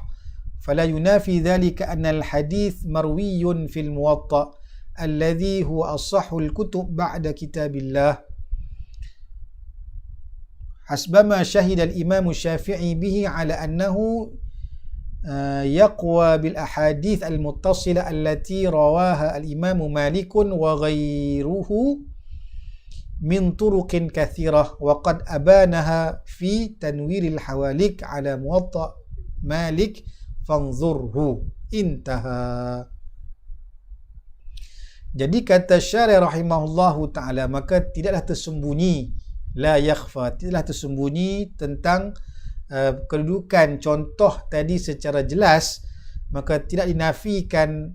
fala yunafi dhalika anna al-hadith marwiyun fil muwatta alladhi huwa asahhu al-kutub ba'da kitabillah hasbama syahida al-imam Syafi'i bihi ala annahu yaqwa bil ahadith al-muttasila allati rawaha al-imam Malik wa ghayruhu min turuqin kathirah wa qad abanaha fi tanwir al-hawalik ala muwatta Malik fanzurhu. Intaha. Jadi kata syarih rahimahullahu ta'ala, maka tidaklah tersembunyi, la yakhfa, tidaklah tersembunyi tentang kedudukan contoh tadi secara jelas, maka tidak dinafikan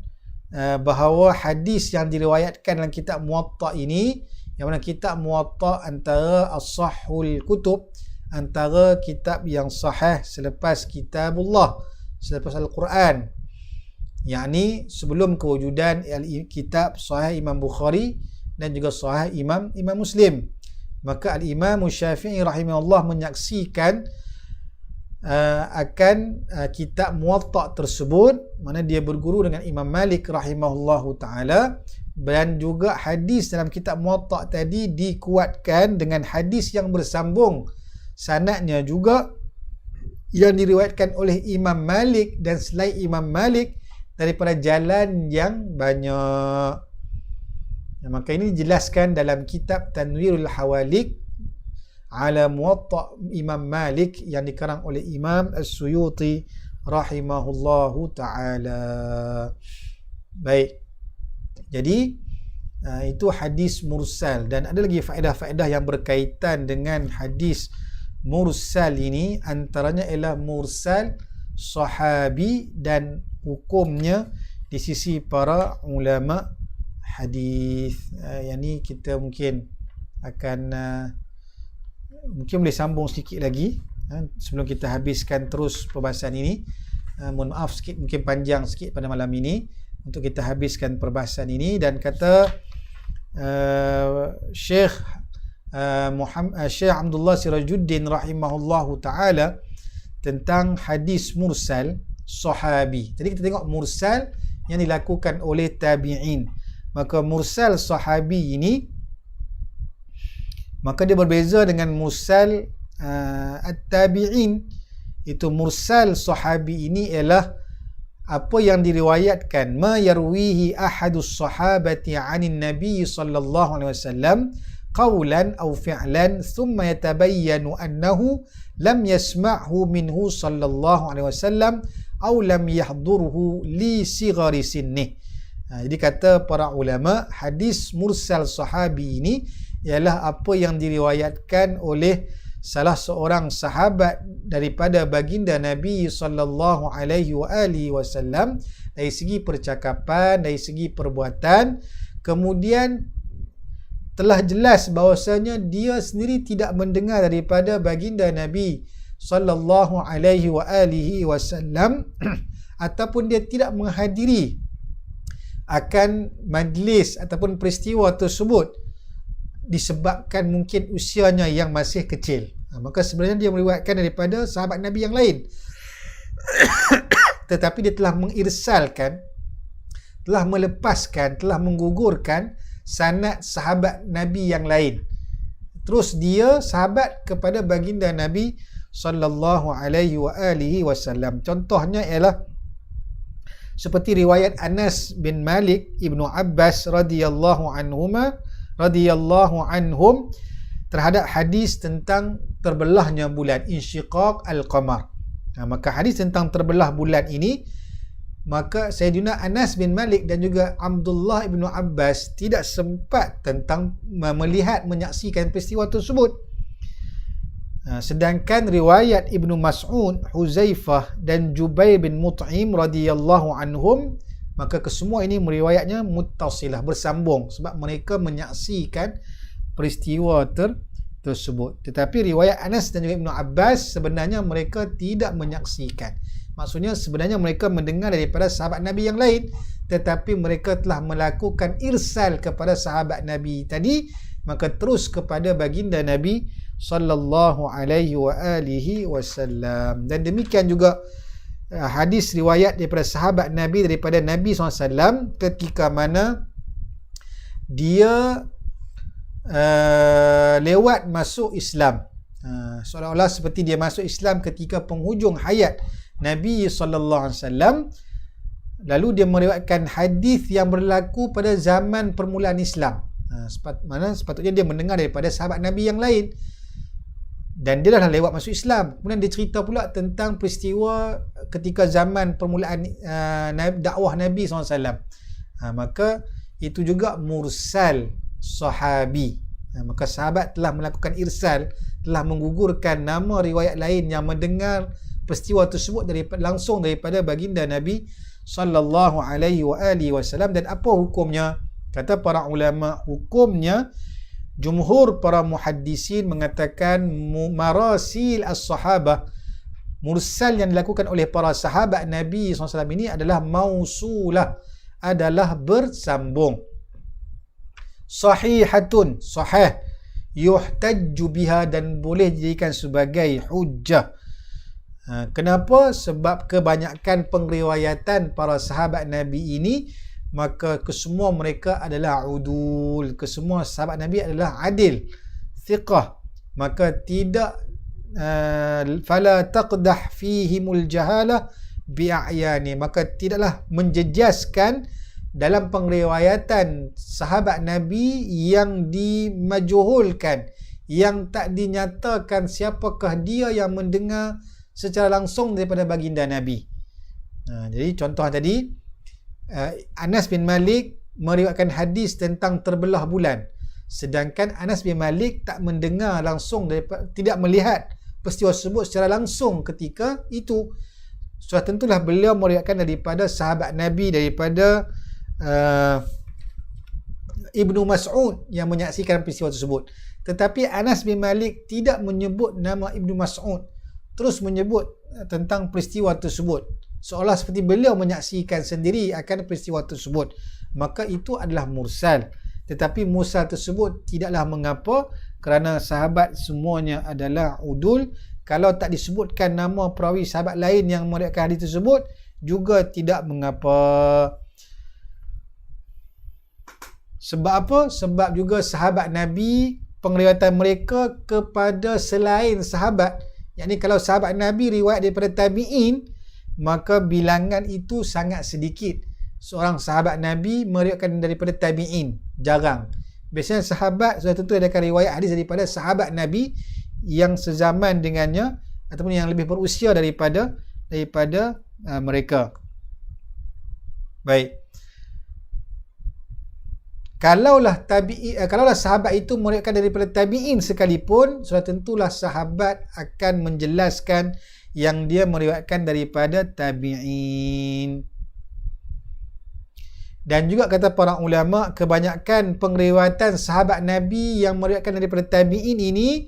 bahawa hadis yang diriwayatkan dalam kitab Muwatta ini, yang mana kitab Muwatta antara as-sahhul kutub, antara kitab yang sahih selepas kitabullah, selepas Al-Quran, yakni sebelum kewujudan kitab Sahih Imam Bukhari dan juga Sahih Imam Muslim. Maka Al-Imam Syafi'i rahimahullah menyaksikan akan kitab Muwatta tersebut, mana dia berguru dengan Imam Malik rahimahullahu ta'ala, dan juga hadis dalam kitab Muwatta tadi dikuatkan dengan hadis yang bersambung sanadnya juga, yang diriwayatkan oleh Imam Malik dan selain Imam Malik daripada jalan yang banyak. Maka ini dijelaskan dalam kitab Tanwirul Hawalik ala Muwatta Imam Malik yang dikarang oleh Imam As-Suyuti rahimahullahu ta'ala. Baik. Jadi itu hadis mursal, dan ada lagi faedah-faedah yang berkaitan dengan hadis mursal ini, antaranya ialah mursal sahabi dan hukumnya di sisi para ulama hadis. Yang ni kita mungkin akan mungkin boleh sambung sedikit lagi sebelum kita habiskan terus perbahasan ini. Mohon maaf sikit, mungkin panjang sikit pada malam ini untuk kita habiskan perbahasan ini. Dan kata Syekh Syekh Abdullah Sirajuddin rahimahullahu ta'ala tentang hadis mursal sahabi. Jadi kita tengok mursal yang dilakukan oleh tabi'in. Maka mursal sahabi ini, maka dia berbeza dengan mursal at-tabi'in. Itu mursal sahabi ini ialah apa yang diriwayatkan, ma yarwihi ahadus sahabati 'anin nabiy sallallahu alaihi wasallam qawlan aw fi'lan thumma yatabayyanu annahu lam yasma'hu minhu sallallahu alaihi wasallam aw lam yahdurhu li sighari sinnih. Jadi kata para ulama, hadis mursal sahabi ini ialah apa yang diriwayatkan oleh salah seorang sahabat daripada baginda Nabi sallallahu alaihi wasallam dari segi percakapan, dari segi perbuatan, kemudian telah jelas bahawasanya dia sendiri tidak mendengar daripada baginda Nabi sallallahu alaihi wasallam ataupun dia tidak menghadiri akan majlis ataupun peristiwa tersebut disebabkan mungkin usianya yang masih kecil. Maka sebenarnya dia meriwayatkan daripada sahabat Nabi yang lain. Tetapi dia telah mengirsalkan, telah melepaskan, telah menggugurkan sanad sahabat Nabi yang lain. Terus dia sahabat kepada baginda Nabi sallallahu alaihi wasallam. Contohnya ialah seperti riwayat Anas bin Malik, Ibnu Abbas radhiyallahu anhum terhadap hadis tentang terbelahnya bulan, insyiqaq al-qamar. Maka hadis tentang terbelah bulan ini, maka Sayyidina Anas bin Malik dan juga Abdullah ibnu Abbas tidak sempat tentang melihat, menyaksikan peristiwa tersebut. Sedangkan riwayat Ibnu Mas'ud, Huzaifah dan Jubair bin Mut'im radhiyallahu anhum, maka kesemua ini meriwayatnya muttasilah, bersambung, sebab mereka menyaksikan peristiwa tersebut. Tetapi riwayat Anas dan juga Ibnu Abbas sebenarnya mereka tidak menyaksikan. Maksudnya sebenarnya mereka mendengar daripada sahabat Nabi yang lain, tetapi mereka telah melakukan irsal kepada sahabat Nabi tadi, maka terus kepada baginda Nabi sallallahu alaihi wasallam. Dan demikian juga hadis riwayat daripada sahabat Nabi, daripada Nabi SAW ketika mana dia lewat masuk Islam, seolah-olah seperti dia masuk Islam ketika penghujung hayat Nabi SAW. Lalu dia meriwayatkan hadis yang berlaku pada zaman permulaan Islam. Sepatutnya dia mendengar daripada sahabat Nabi yang lain, dan dia dah lewat masuk Islam. Kemudian dia cerita pula tentang peristiwa ketika zaman permulaan dakwah Nabi SAW. Maka itu juga mursal sahabi. Maka sahabat telah melakukan irsal, telah menggugurkan nama riwayat lain yang mendengar peristiwa tersebut langsung daripada baginda Nabi sallallahu alaihi wasallam. Dan apa hukumnya? Kata para ulama, hukumnya jumhur para muhaddisin mengatakan marasil as-sahabah, mursal yang dilakukan oleh para sahabat Nabi SAW ini adalah mausulah, adalah bersambung. Sahihatun, sahih, yuhtajju biha, dan boleh dijadikan sebagai hujjah. Kenapa? Sebab kebanyakan pengriwayatan para sahabat Nabi ini, maka kesemua mereka adalah udul, kesemua sahabat Nabi adalah adil, thiqah. Maka tidak fala taqdah fihimul jahalah bi'ayani, maka tidaklah menjejaskan dalam pengriwayatan sahabat Nabi yang dimajhulkan, yang tak dinyatakan siapakah dia yang mendengar secara langsung daripada baginda Nabi. Jadi contoh tadi, Anas bin Malik meriwayatkan hadis tentang terbelah bulan, sedangkan Anas bin Malik tak mendengar langsung tidak melihat peristiwa tersebut secara langsung ketika itu. Sudah tentulah beliau meriwayatkan daripada sahabat Nabi, daripada Ibnu Mas'ud yang menyaksikan peristiwa tersebut. Tetapi Anas bin Malik tidak menyebut nama Ibnu Mas'ud, terus menyebut tentang peristiwa tersebut, seolah seperti beliau menyaksikan sendiri akan peristiwa tersebut. Maka itu adalah mursal. Tetapi mursal tersebut tidaklah mengapa, kerana sahabat semuanya adalah udul. Kalau tak disebutkan nama perawi sahabat lain yang meriwayatkan hadis tersebut, juga tidak mengapa. Sebab apa? Sebab juga sahabat Nabi, pengriwayatan mereka kepada selain sahabat, yakni kalau sahabat Nabi riwayat daripada tabi'in, maka bilangan itu sangat sedikit. Seorang sahabat Nabi meriwayatkan daripada tabi'in, jarang. Biasanya sahabat sudah tentu ada riwayat hadis daripada sahabat Nabi yang sezaman dengannya ataupun yang lebih berusia daripada mereka. Baik. Kalaulah sahabat itu meriwayatkan daripada tabi'in sekalipun, sudah tentulah sahabat akan menjelaskan yang dia meriwayatkan daripada tabi'in. Dan juga kata para ulama, kebanyakan pengriwayatan sahabat Nabi yang meriwayatkan daripada tabi'in ini,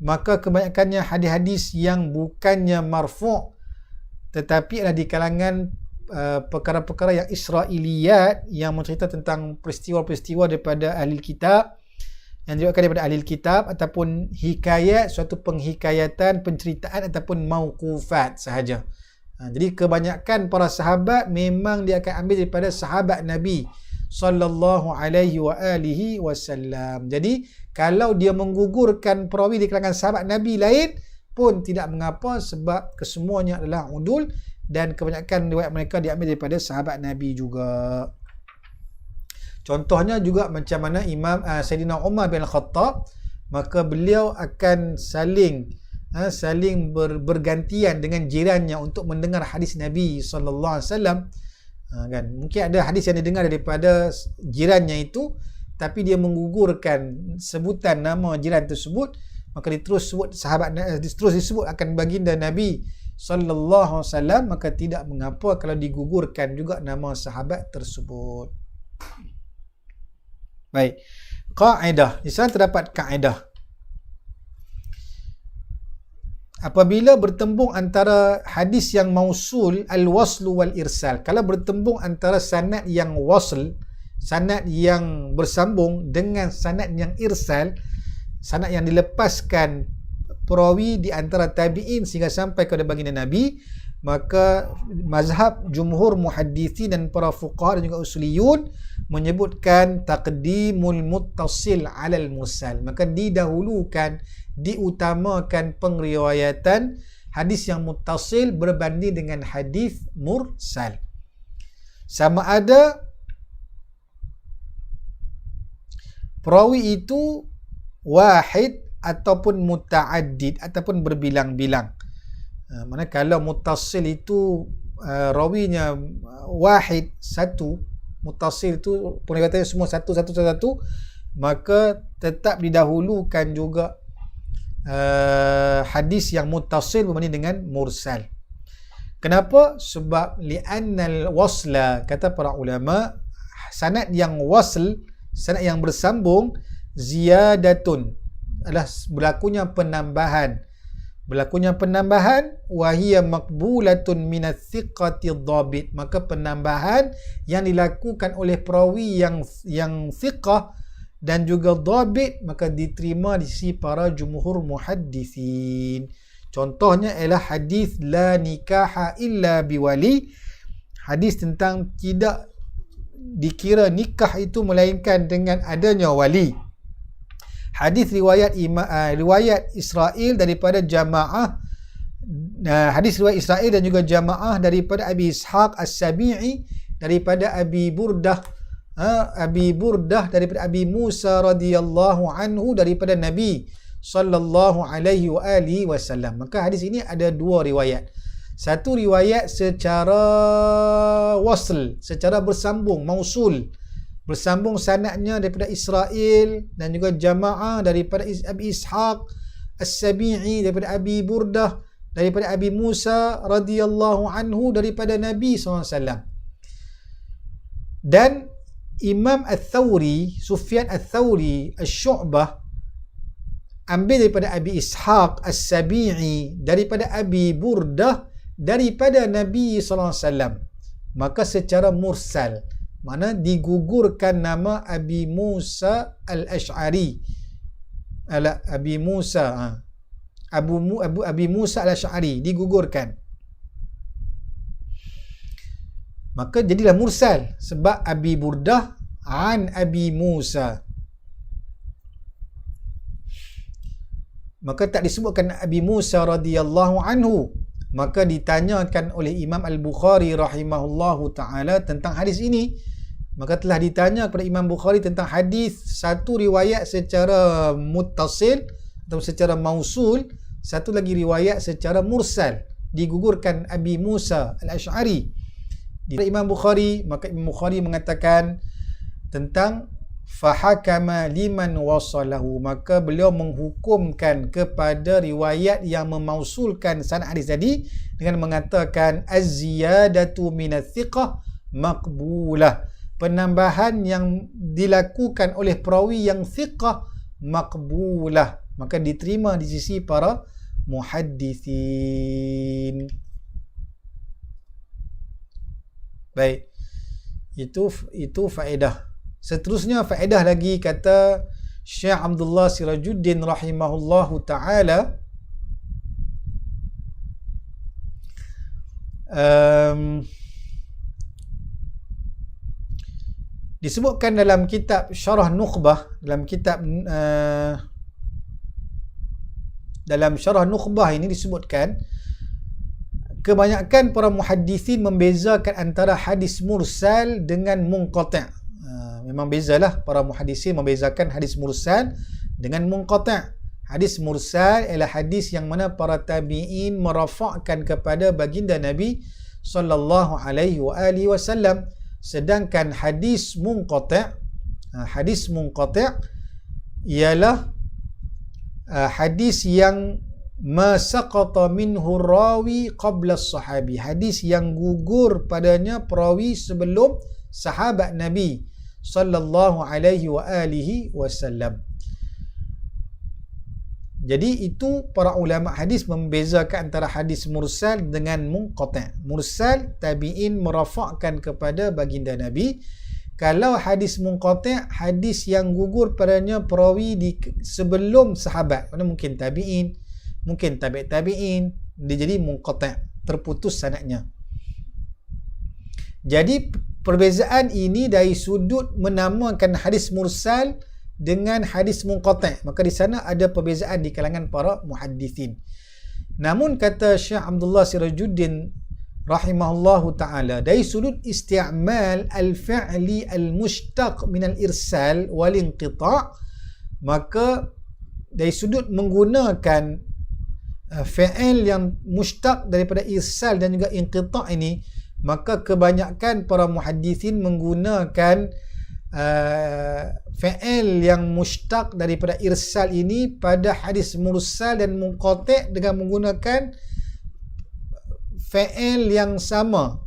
maka kebanyakannya hadis-hadis yang bukannya marfu' tetapi adalah di kalangan perkara-perkara yang Israiliyat, yang mencerita tentang peristiwa-peristiwa daripada ahli kitab, yang diriwayatkan daripada ahli kitab, ataupun hikayat, suatu penghikayatan, penceritaan, ataupun mauqufat sahaja. Jadi kebanyakan para sahabat memang dia akan ambil daripada sahabat Nabi sallallahu alaihi wa alihi wasallam. Jadi kalau dia menggugurkan perawi di kalangan sahabat Nabi lain pun tidak mengapa, sebab kesemuanya adalah udul dan kebanyakan riwayat mereka diambil daripada sahabat Nabi juga. Contohnya juga macam mana Sayyidina Umar bin Khattab, maka beliau akan saling bergantian dengan jirannya untuk mendengar hadis Nabi sallallahu alaihi wasallam. Kan mungkin ada hadis yang didengar daripada jirannya itu, tapi dia menggugurkan sebutan nama jiran tersebut, maka diterus disebut akan baginda Nabi sallallahu alaihi wasallam, maka tidak mengapa kalau digugurkan juga nama sahabat tersebut. Baik. Kaedah. Di sana terdapat kaedah. Apabila bertembung antara hadis yang mausul, al-waslu wal irsal. Kalau bertembung antara sanad yang wasl, sanad yang bersambung dengan sanad yang irsal, sanad yang dilepaskan perawi di antara tabi'in sehingga sampai kepada baginda Nabi, maka mazhab jumhur muhaddithin dan para fuqaha dan juga usuliyun menyebutkan taqdimul muttasil alal mursal, maka diutamakan pengriwayatan hadis yang muttasil berbanding dengan hadis mursal. Sama ada perawi itu wahid ataupun muta'addid ataupun berbilang-bilang. Mana kalau muttasil itu rawinya wahid, satu, muttasil itu pengriwayatannya semua satu, maka tetap didahulukan juga hadis yang muttasil berbanding dengan mursal. Kenapa? Sebab li'annal wasla, kata para ulama, sanad yang wasl, sanad yang bersambung, ziyadatun, adalah berlakunya penambahan wahiyya maqbulatun minat thiqati dhabit, maka penambahan yang dilakukan oleh perawi yang thiqah dan juga dhabit, maka diterima di sisi para jumhur muhaddithin. Contohnya ialah hadis la nikaha illa biwali, hadis tentang tidak dikira nikah itu melainkan dengan adanya wali. Hadis riwayat Israel daripada jamaah, hadis riwayat Israel dan juga jamaah daripada Abi Ishaq As-Sabi'i, daripada Abi Burdah daripada Abi Musa radhiyallahu anhu, daripada Nabi sallallahu alaihi wa alihi wasallam. Maka hadis ini ada dua riwayat. Satu riwayat secara wasl, secara bersambung, mausul, bersambung sanadnya daripada Israel dan juga jamaah daripada Abi Ishaq As-Sabi'i, daripada Abi Burdah, daripada Abi Musa radhiyallahu anhu, daripada Nabi SAW. Dan Imam Al-Thawri, Sufyan Al-Thawri, Al-Syu'bah ambil daripada Abi Ishaq As-Sabi'i, daripada Abi Burdah, daripada Nabi SAW. Maka secara mursal, mana digugurkan nama Abi Musa Al-Ash'ari, Abi Musa Abi Musa Al-Ash'ari digugurkan, maka jadilah mursal sebab Abi Burdah an Abi Musa, maka tak disebutkan Abi Musa radhiyallahu anhu, Maka ditanyakan oleh Imam Al-Bukhari rahimahullahu ta'ala tentang hadis ini. Maka telah ditanya kepada Imam Bukhari tentang hadis, satu riwayat secara muttasil atau secara mausul, satu lagi riwayat secara mursal, digugurkan Abi Musa Al-Ash'ari di Imam Bukhari. Maka Imam Bukhari mengatakan tentang fahakama liman wasalahu, maka beliau menghukumkan kepada riwayat yang memausulkan sanad hadis tadi dengan mengatakan az-ziyadatu minats thiqah maqbulah, penambahan yang dilakukan oleh perawi yang thiqah maqbulah, maka diterima di sisi para muhaddithin. Baik, itu faedah. Seterusnya faedah lagi, kata Syekh Abdullah Sirajuddin rahimahullahu ta'ala, disebutkan dalam kitab Syarah Nukhbah, dalam Syarah Nukhbah ini disebutkan kebanyakan para muhaddithin membezakan antara hadis mursal dengan munqati'. Memang bezalah, para muhaddisin membezakan hadis mursal dengan munqati'. Hadis mursal ialah hadis yang mana para tabi'in merafa'kan kepada baginda Nabi sallallahu alaihi wasallam. Sedangkan hadis munqati' ialah hadis yang ma saqata minhu rawi qabla as-sahabi, hadis yang gugur padanya perawi sebelum sahabat Nabi sallallahu alaihi wasallam. Jadi itu para ulama hadis membezakan antara hadis mursal dengan munqati'. Mursal, tabi'in merafa'kan kepada baginda Nabi. Kalau hadis munqati', hadis yang gugur padanya perawi sebelum sahabat, mana mungkin tabi'in, mungkin tabi'in, dia jadi munqati', terputus sanadnya. Jadi perbezaan ini dari sudut menamakan hadis mursal dengan hadis munqati', maka di sana ada perbezaan di kalangan para muhaddithin. Namun kata Syekh Abdullah Sirajuddin rahimahullahu ta'ala, dari sudut isti'mal al-fi'li al-mushtaq min al-irsal wal-inqita', maka dari sudut menggunakan fi'il yang mushtaq daripada irsal dan juga inqita' ini, maka kebanyakan para muhaddithin menggunakan fi'il yang mushtaq daripada irsal ini pada hadis mursal dan munqati' dengan menggunakan fi'il yang sama.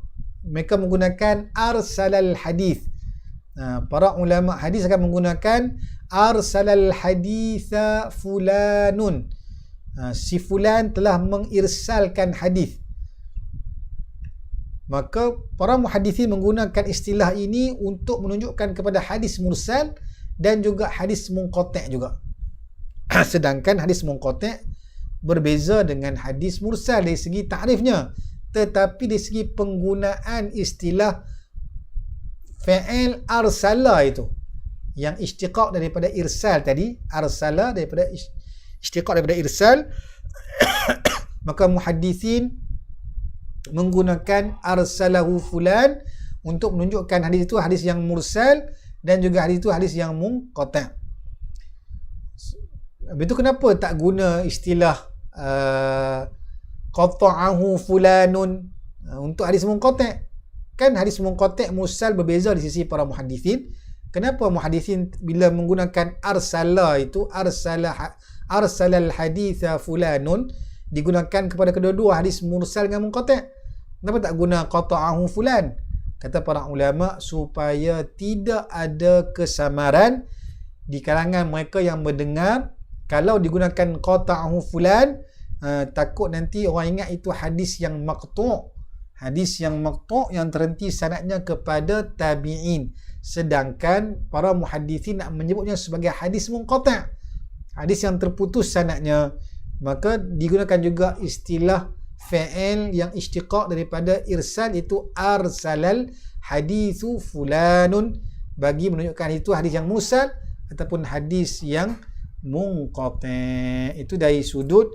Mereka menggunakan arsalal hadis. Para ulama hadis akan menggunakan arsalal haditha fulanun. Si fulan telah mengirsalkan hadis. Maka para muhaddithin menggunakan istilah ini untuk menunjukkan kepada hadis mursal dan juga hadis munqati' juga. Sedangkan hadis munqati' berbeza dengan hadis mursal dari segi ta'rifnya, tetapi dari segi penggunaan istilah fi'il arsala itu yang istiqaq daripada irsal tadi, arsala daripada istiqaq daripada irsal, maka muhaddithin menggunakan arsalahu fulan untuk menunjukkan hadis itu hadis yang mursal dan juga hadis itu hadis yang munqati'. Habis itu kenapa tak guna istilah qata'ahu fulanun untuk hadis munqati'? Kan hadis munqati' mursal berbeza di sisi para muhaddithin. Kenapa muhaddithin bila menggunakan arsala itu, arsalal haditha fulanun, digunakan kepada kedua-dua hadis mursal dengan munqati'? Kenapa tak guna qata'ahu fulan? Kata para ulama, supaya tidak ada kesamaran di kalangan mereka yang mendengar. Kalau digunakan qata'ahu fulan, takut nanti orang ingat itu hadis yang maqtu', hadis yang maqtu' yang terhenti sanadnya kepada tabi'in. Sedangkan para muhaddithin nak menyebutnya sebagai hadis munqati', hadis yang terputus sanadnya. Maka digunakan juga istilah fi'il yang istiqaq daripada irsal, itu arsalal hadithu fulanun, bagi menunjukkan itu hadis yang mursal ataupun hadis yang munqati'. Itu dari sudut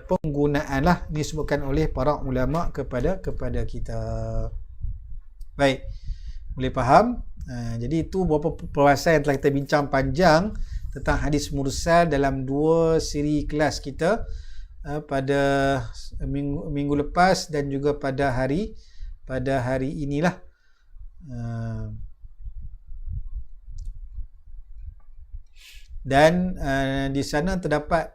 penggunaan lah disebutkan oleh para ulama kepada kita. Baik, boleh faham? Jadi itu beberapa perbahasan yang telah kita bincang panjang tentang hadis mursal dalam 2 siri kelas kita pada minggu lepas dan juga pada hari inilah. Dan di sana terdapat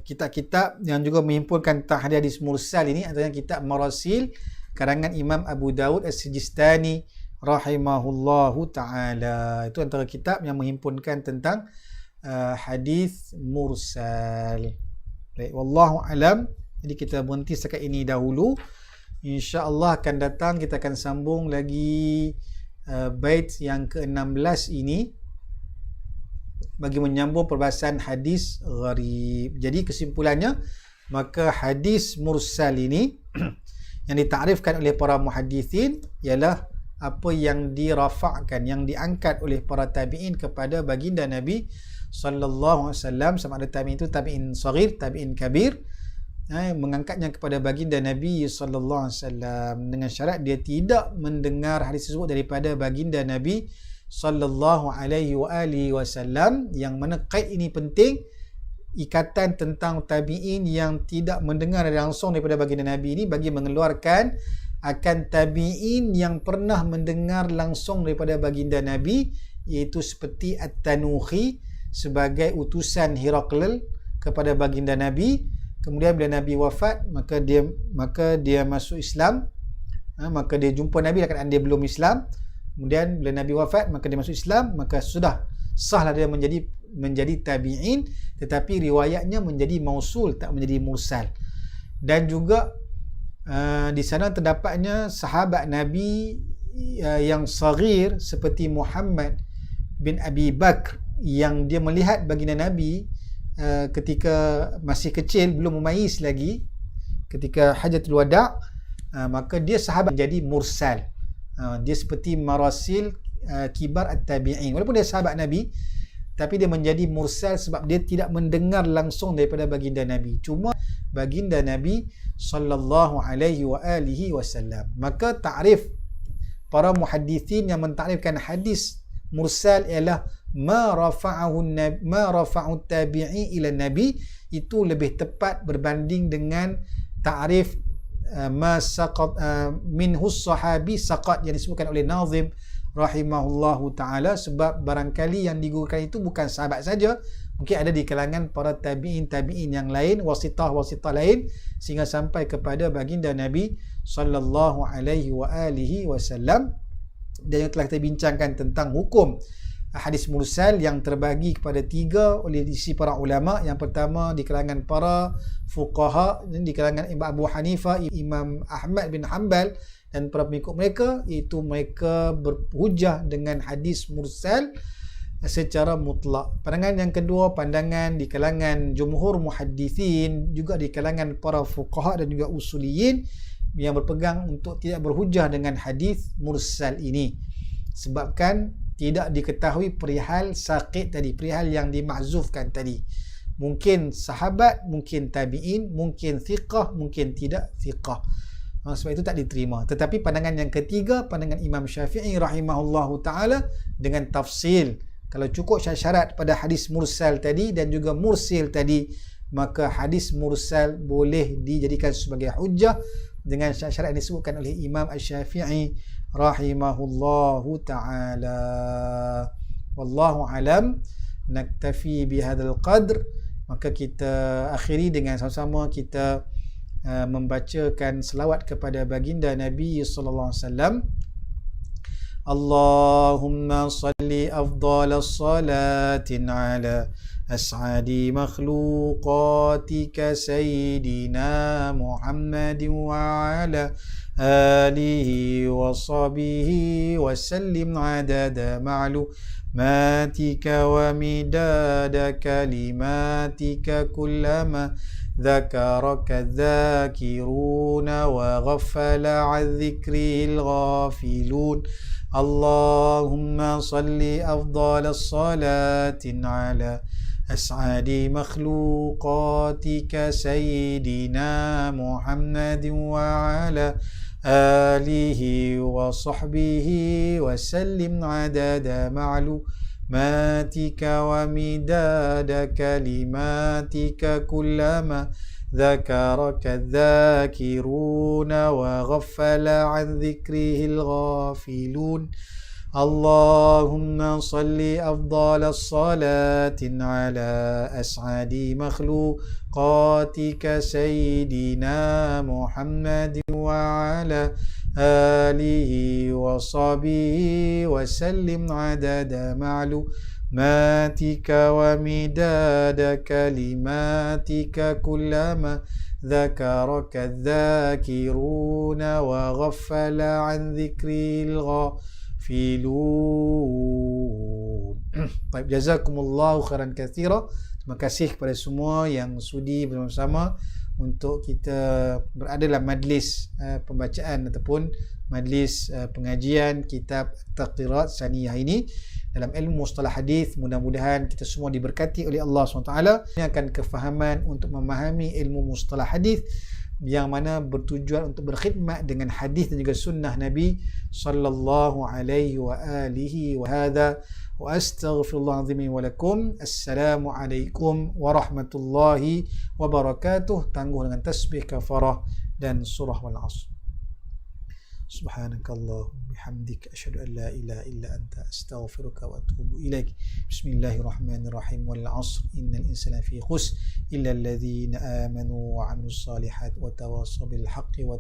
kitab-kitab yang juga menghimpunkan tentang hadis mursal ini, antaranya kitab Marasil karangan Imam Abu Dawud As-Sijistani rahimahullahu ta'ala. Itu antara kitab yang menghimpunkan tentang hadis mursal. Baik, wallahu alam. Jadi kita berhenti setakat ini dahulu. InsyaAllah akan datang kita akan sambung lagi bait yang ke-16 ini bagi menyambung perbahasan hadis gharib. Jadi kesimpulannya, maka hadis mursal ini yang ditarifkan oleh para muhaddithin ialah apa yang dirafa'kan, yang diangkat oleh para tabi'in kepada baginda Nabi sallallahu alaihi wasallam, sama ada tabi'in itu tabi'in saghir, tabi'in kabir, mengangkatnya kepada baginda Nabi sallallahu alaihi wasallam dengan syarat dia tidak mendengar hadis tersebut daripada baginda Nabi sallallahu alaihi wasallam, yang mana kait ini penting. Ikatan tentang tabi'in yang tidak mendengar langsung daripada baginda Nabi ini bagi mengeluarkan akan tabi'in yang pernah mendengar langsung daripada baginda Nabi, iaitu seperti At-Tanuhi sebagai utusan Herakl kepada baginda Nabi. Kemudian bila Nabi wafat, maka dia masuk Islam, maka dia jumpa Nabi dalam keadaan dia belum Islam. Kemudian bila Nabi wafat, maka dia masuk Islam, maka sudah sahlah dia menjadi tabi'in, tetapi riwayatnya menjadi mausul, tak menjadi mursal. Dan juga di sana terdapatnya sahabat Nabi yang saghir seperti Muhammad bin Abi Bakr, yang dia melihat baginda Nabi ketika masih kecil, belum memayis lagi, ketika Hajatul Wada', maka dia sahabat menjadi mursal. Dia seperti marasil kibar at-tabi'in. Walaupun dia sahabat Nabi, tapi dia menjadi mursal sebab dia tidak mendengar langsung daripada baginda Nabi, cuma baginda Nabi sallallahu alaihi wasallam. Maka ta'rif para muhaddithin yang mentarifkan hadis mursal ialah ma rafa'u tabi'i ila nabi, itu lebih tepat berbanding dengan ta'rif ma saqat minhu sahabi saqat yang disebutkan oleh Nazim rahimahullahu ta'ala, sebab barangkali yang digugurkan itu bukan sahabat saja, mungkin ada di kalangan para tabi'in yang lain, wasitah lain, sehingga sampai kepada baginda Nabi sallallahu alaihi wasallam. Dan yang telah kita bincangkan tentang hukum hadis mursal yang terbagi kepada 3 oleh sisi para ulama. Yang pertama di kalangan para fuqaha, di kalangan Imam Abu Hanifah, Imam Ahmad bin Hanbal dan para pengikut mereka, iaitu mereka berhujah dengan hadis mursal secara mutlak. Pandangan yang kedua, pandangan di kalangan jumhur muhaddithin, juga di kalangan para fuqaha dan juga usuliyin, yang berpegang untuk tidak berhujah dengan hadis mursal ini, sebabkan tidak diketahui perihal saqit tadi, perihal yang dimaksufkan tadi. Mungkin sahabat, mungkin tabi'in, mungkin thiqah, mungkin tidak thiqah. Sebab itu tak diterima. Tetapi pandangan yang ketiga, pandangan Imam Syafi'i rahimahullahu ta'ala dengan tafsil. Kalau cukup syarat pada hadis mursal tadi dan juga mursil tadi, maka hadis mursal boleh dijadikan sebagai hujjah dengan syarat yang disebutkan oleh Imam Asy-Syafi'i rahimahullahu ta'ala. Wallahu alam. Naktafi bihadzal qadr. Maka kita akhiri dengan sama-sama kita membacakan selawat kepada baginda Nabi sallallahu alaihi wasallam. Allahumma salli afdalas salatin ala as'adi makhluqatika sayyidina Muhammadin wa ala alihi wa sahbihi wa sallim adada ma'lumatika wa midada kalimatika kullama ذكرك الذاكرون وغفل عن ذكره الغافلون. اللهم صل أفضل الصلاة على أسعد مخلوقاتك سيدنا محمد وعلى آله وصحبه وسلم عدد معلوماتك ومداد كلماتك كلما ذكرك الذاكرون وغفل عن ذكره الغافلون اللهم صل أفضل الصلاة على أسعد مخلوقاتك سيدنا محمد وعلى آله وصحبه وسلم عدد معلوماتك ومداد كلماتك كلما ذكرك الذاكرون وغفل عن ذكره الغافلون. Baik, jazakumullahu khairan katsira. Terima kasih kepada semua yang sudi bersama-sama untuk kita berada dalam majlis pembacaan ataupun majlis pengajian kitab Taqrirat Saniyah ini dalam ilmu mustalah hadis. Mudah-mudahan kita semua diberkati oleh Allah SWT. Ini akan kefahaman untuk memahami ilmu mustalah hadis yang mana bertujuan untuk berkhidmat dengan hadis dan juga sunnah Nabi sallallahu alaihi wa alihi wa hadha wa astaghfirullah azim wa lakum. Assalamualaikum warahmatullahi wabarakatuh. Tangguh dengan tasbih kafarah dan surah wal asr. Subhanakallahumma bihamdika asyhadu an la ilaha illa anta astaghfiruka wa atubu ilaik. Bismillahirrahmanirrahim. Wal 'asr innal insana fi khusr illa alladhina amanu wa 'amilus solihat wa tawassaw bil haqqi wa